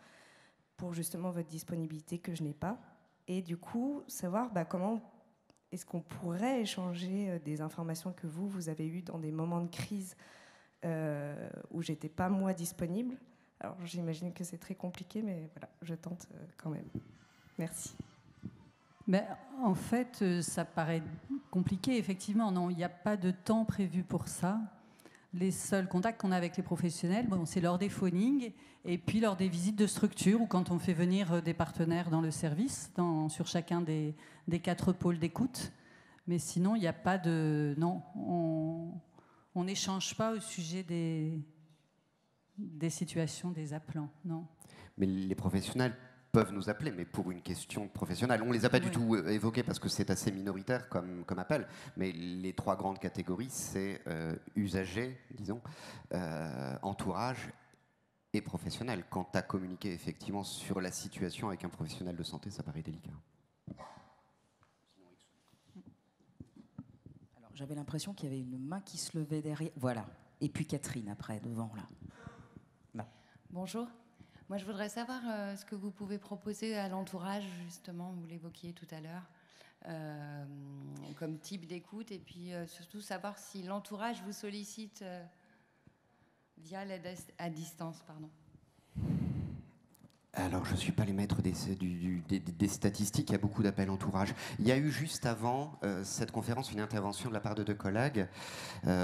pour justement votre disponibilité que je n'ai pas. Et du coup, savoir comment est-ce qu'on pourrait échanger des informations que vous avez eues dans des moments de crise où j'étais pas moi disponible. Alors j'imagine que c'est très compliqué, mais voilà, je tente quand même. Merci. Ben, en fait, ça paraît compliqué, effectivement. Non, il n'y a pas de temps prévu pour ça. Les seuls contacts qu'on a avec les professionnels, c'est lors des phonings et puis lors des visites de structure ou quand on fait venir des partenaires dans le service, sur chacun des 4 pôles d'écoute. Mais sinon, il n'y a pas de... Non, on n'échange pas au sujet des situations des appelants, non. Mais les professionnels peuvent nous appeler, mais pour une question professionnelle. On ne les a pas du tout évoqués parce que c'est assez minoritaire comme appel, mais les 3 grandes catégories, c'est usagers, disons, entourage et professionnel. Quant à communiquer effectivement sur la situation avec un professionnel de santé, ça paraît délicat. Alors, j'avais l'impression qu'il y avait une main qui se levait derrière. Voilà. Et puis Catherine, après, devant, là. Bonjour. Moi, je voudrais savoir ce que vous pouvez proposer à l'entourage, justement, vous l'évoquiez tout à l'heure, comme type d'écoute, et puis surtout savoir si l'entourage vous sollicite via l'aide à distance, pardon. Alors, je ne suis pas les maîtres des statistiques, il y a beaucoup d'appels entourage. Il y a eu juste avant cette conférence une intervention de la part de 2 collègues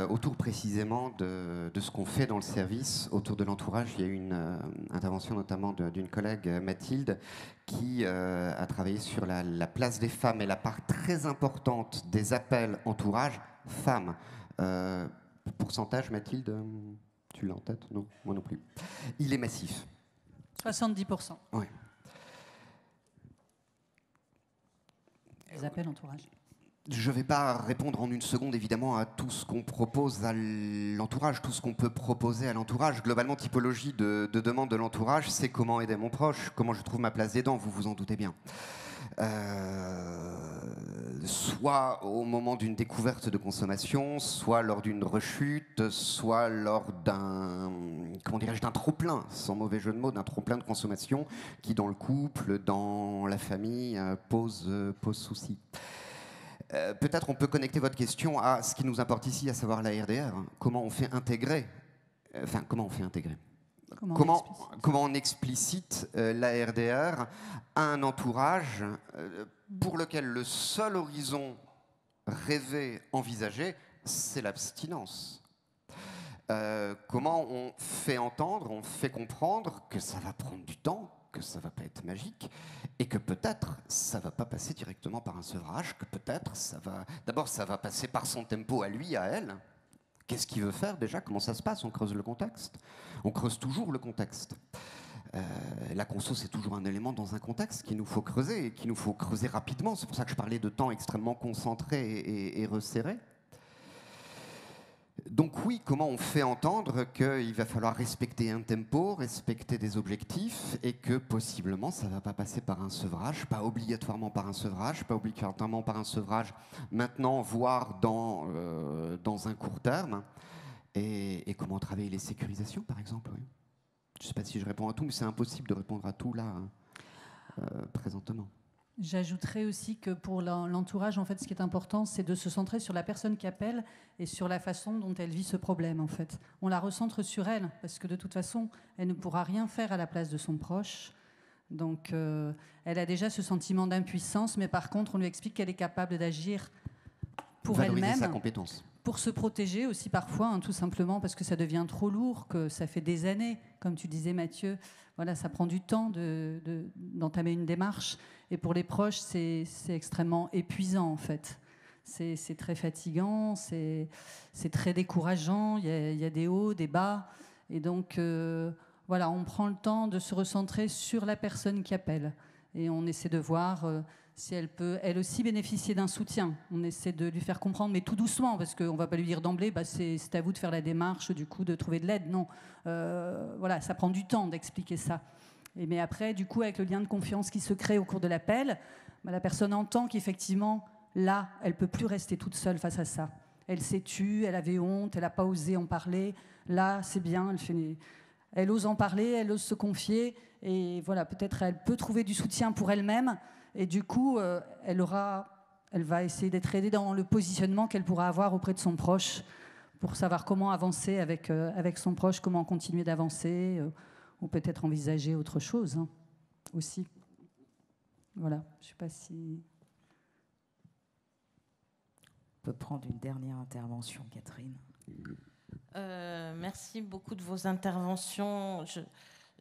autour précisément de ce qu'on fait dans le service, autour de l'entourage. Il y a eu une intervention notamment d'une collègue, Mathilde, qui a travaillé sur la place des femmes et la part très importante des appels entourage femmes. Pourcentage, Mathilde, tu l'as en tête? Non, moi non plus. Il est massif. 70%. Oui. Les appels entourage. Je ne vais pas répondre en une seconde, évidemment, à tout ce qu'on propose à l'entourage, tout ce qu'on peut proposer à l'entourage. Globalement, typologie de demande de l'entourage, c'est comment aider mon proche, comment je trouve ma place d'aidant, vous vous en doutez bien. soit au moment d'une découverte de consommation, soit lors d'une rechute, soit lors d'un trop-plein, sans mauvais jeu de mots, d'un trop-plein de consommation qui, dans le couple, dans la famille, pose souci. Peut-être on peut connecter votre question à ce qui nous importe ici, à savoir la RDR. Comment on fait intégrer Comment on explicite la RDR à un entourage pour lequel le seul horizon rêvé, envisagé, c'est l'abstinence. Comment on fait entendre, on fait comprendre que ça va prendre du temps, que ça va pas être magique, et que peut-être ça va pas passer directement par un sevrage, que peut-être ça va passer par son tempo à lui, à elle. Qu'est-ce qu'il veut faire déjà? Comment ça se passe? On creuse le contexte. On creuse toujours le contexte. La conso, c'est toujours un élément dans un contexte qu'il nous faut creuser, et qu'il nous faut creuser rapidement. C'est pour ça que je parlais de temps extrêmement concentré et resserré. Donc oui, comment on fait entendre qu'il va falloir respecter un tempo, respecter des objectifs, et que possiblement ça ne va pas passer par un sevrage, pas obligatoirement par un sevrage, maintenant, voire dans un court terme, et comment travailler les sécurisations, par exemple. Oui. Je ne sais pas si je réponds à tout, mais c'est impossible de répondre à tout là, présentement. J'ajouterais aussi que pour l'entourage, en fait, ce qui est important, c'est de se centrer sur la personne qui appelle et sur la façon dont elle vit ce problème, en fait. On la recentre sur elle, parce que de toute façon, elle ne pourra rien faire à la place de son proche. Donc, elle a déjà ce sentiment d'impuissance, mais par contre, on lui explique qu'elle est capable d'agir pour elle-même. Sa compétence. Pour se protéger aussi parfois, hein, tout simplement parce que ça devient trop lourd, que ça fait des années, comme tu disais Mathieu, voilà, ça prend du temps d'entamer une démarche. Et pour les proches, c'est extrêmement épuisant en fait. C'est très fatigant, c'est très décourageant, il y a des hauts, des bas. Et donc, voilà, on prend le temps de se recentrer sur la personne qui appelle. Et on essaie de voir si elle peut, elle aussi, bénéficier d'un soutien. On essaie de lui faire comprendre, mais tout doucement, parce qu'on ne va pas lui dire d'emblée, bah, c'est à vous de faire la démarche, du coup, de trouver de l'aide. Non, voilà, ça prend du temps d'expliquer ça. Mais après, du coup, avec le lien de confiance qui se crée au cours de l'appel, bah, la personne entend qu'effectivement, là, elle ne peut plus rester toute seule face à ça. Elle s'est tue, elle avait honte, elle n'a pas osé en parler. Là, c'est bien, elle ose en parler, elle ose se confier. Et voilà, peut-être elle peut trouver du soutien pour elle-même. Et du coup, elle va essayer d'être aidée dans le positionnement qu'elle pourra avoir auprès de son proche pour savoir comment avancer avec son proche, comment continuer d'avancer, ou peut-être envisager autre chose hein, aussi. Voilà, je ne sais pas si... On peut prendre une dernière intervention, Catherine. Merci beaucoup de vos interventions.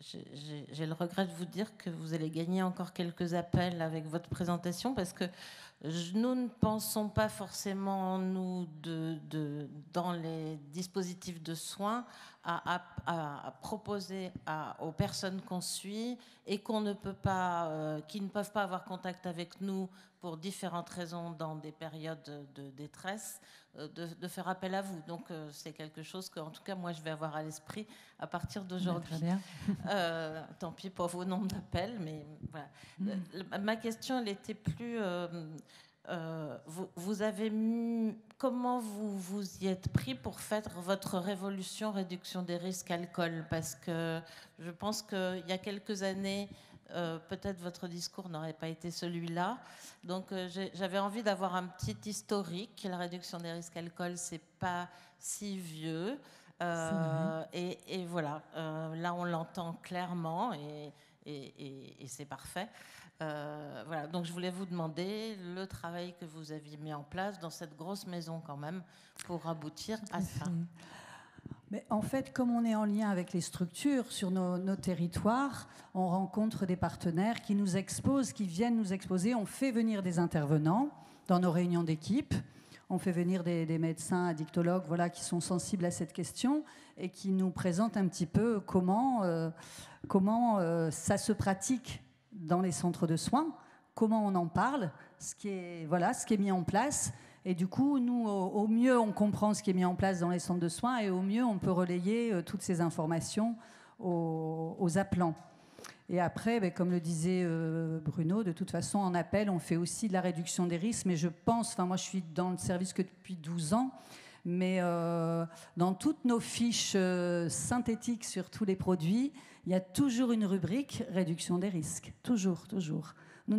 J'ai le regret de vous dire que vous allez gagner encore quelques appels avec votre présentation parce que nous ne pensons pas forcément, nous, dans les dispositifs de soins, à proposer aux personnes qu'on suit et qui ne peuvent pas avoir contact avec nous pour différentes raisons dans des périodes de détresse, de faire appel à vous. Donc c'est quelque chose que, en tout cas, moi, je vais avoir à l'esprit à partir d'aujourd'hui. Tant pis pour vos nombres d'appels, mais voilà. Ma question, elle était plus... comment vous y êtes pris pour faire votre révolution réduction des risques alcool? Parce que je pense qu'il y a quelques années, peut-être votre discours n'aurait pas été celui-là. Donc j'avais envie d'avoir un petit historique. La réduction des risques alcool, c'est pas si vieux. Et voilà, là on l'entend clairement et c'est parfait. Voilà, donc je voulais vous demander le travail que vous aviez mis en place dans cette grosse maison quand même pour aboutir à ça. Mais en fait, comme on est en lien avec les structures sur nos territoires, on rencontre des partenaires qui nous exposent, qui viennent nous exposer. On fait venir des intervenants dans nos réunions d'équipe. On fait venir des médecins addictologues voilà, qui sont sensibles à cette question et qui nous présentent un petit peu comment ça se pratique dans les centres de soins, comment on en parle, ce qui est mis en place. Et du coup, nous, au mieux, on comprend ce qui est mis en place dans les centres de soins et au mieux, on peut relayer toutes ces informations aux appelants. Et après, comme le disait Bruno. De toute façon, en appel, on fait aussi de la réduction des risques, mais je pense, moi je suis dans le service que depuis 12 ans, mais dans toutes nos fiches synthétiques sur tous les produits, il y a toujours une rubrique réduction des risques. Toujours, toujours. Nous,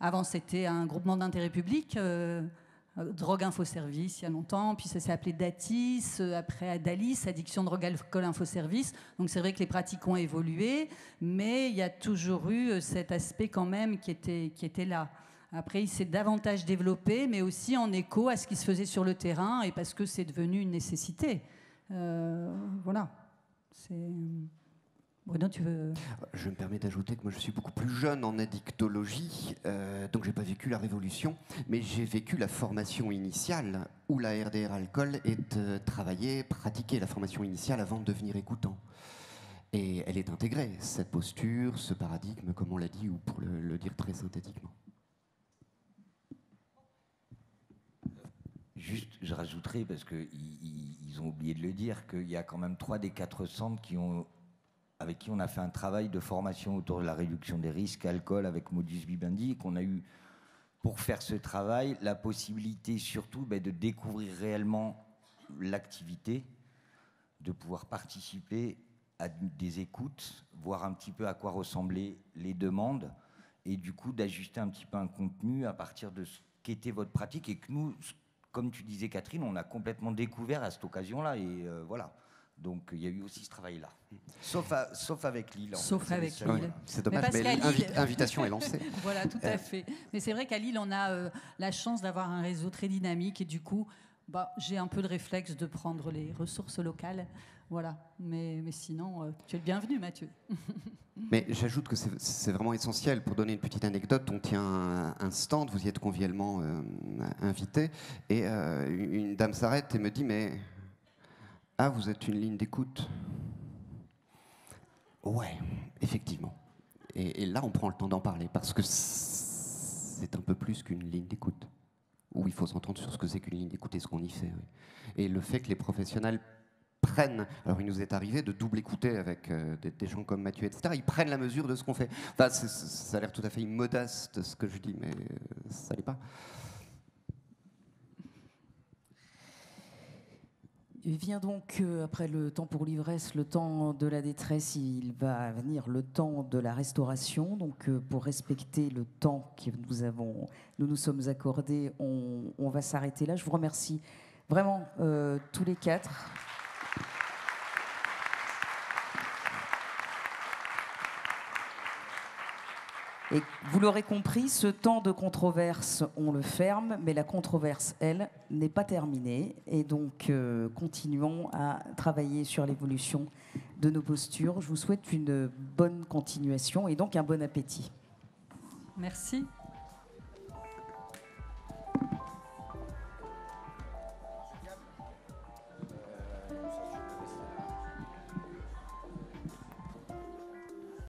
avant, c'était un groupement d'intérêt public, Drogue Info Service, il y a longtemps, puis ça s'est appelé DATIS, après Adalis, Addiction Drogue Alcool Info Service. Donc c'est vrai que les pratiques ont évolué, mais il y a toujours eu cet aspect quand même qui était là. Après, il s'est davantage développé, mais aussi en écho à ce qui se faisait sur le terrain et parce que c'est devenu une nécessité. Voilà. Bruno, tu veux... Je me permets d'ajouter que moi je suis beaucoup plus jeune en addictologie, donc j'ai pas vécu la révolution, mais j'ai vécu la formation initiale où la RDR alcool est travaillée, pratiquée, la formation initiale avant de devenir écoutant. Et elle est intégrée, cette posture, ce paradigme, comme on l'a dit, ou pour le dire très synthétiquement. Juste, je rajouterai, parce qu'ils ont oublié de le dire, qu'il y a quand même 3 des 4 centres avec qui on a fait un travail de formation autour de la réduction des risques alcool avec Modus Vivendi, et qu'on a eu, pour faire ce travail, la possibilité surtout de découvrir réellement l'activité, de pouvoir participer à des écoutes, voir un petit peu à quoi ressemblaient les demandes, et du coup d'ajuster un petit peu un contenu à partir de ce qu'était votre pratique, et que nous, comme tu disais Catherine, on a complètement découvert à cette occasion-là, et voilà. Donc il y a eu aussi ce travail-là. Sauf avec Lille. Sauf avec Lille. C'est dommage, mais l'invitation est lancée. Voilà, tout à fait. Mais c'est vrai qu'à Lille, on a la chance d'avoir un réseau très dynamique et du coup, j'ai un peu le réflexe de prendre les ressources locales. Voilà. Mais sinon, tu es le bienvenu, Mathieu. Mais j'ajoute que c'est vraiment essentiel. Pour donner une petite anecdote, on tient un stand, vous y êtes convivialement invité, et une dame s'arrête et me dit, mais... Ah, vous êtes une ligne d'écoute? Ouais, effectivement. Et là, on prend le temps d'en parler, parce que c'est un peu plus qu'une ligne d'écoute, où il faut s'entendre sur ce que c'est qu'une ligne d'écoute et ce qu'on y fait. Oui. Et le fait que les professionnels prennent... Alors, il nous est arrivé de double écouter avec des gens comme Mathieu, etc. Ils prennent la mesure de ce qu'on fait. Enfin, ça a l'air tout à fait immodeste, ce que je dis, mais ça l'est pas. Il vient donc, après le temps pour l'ivresse, le temps de la détresse, il va venir le temps de la restauration. Donc, pour respecter le temps que nous sommes accordés, on va s'arrêter là. Je vous remercie vraiment tous les 4. Et vous l'aurez compris, ce temps de controverse, on le ferme, mais la controverse, elle, n'est pas terminée. Et donc, continuons à travailler sur l'évolution de nos postures. Je vous souhaite une bonne continuation et donc un bon appétit. Merci.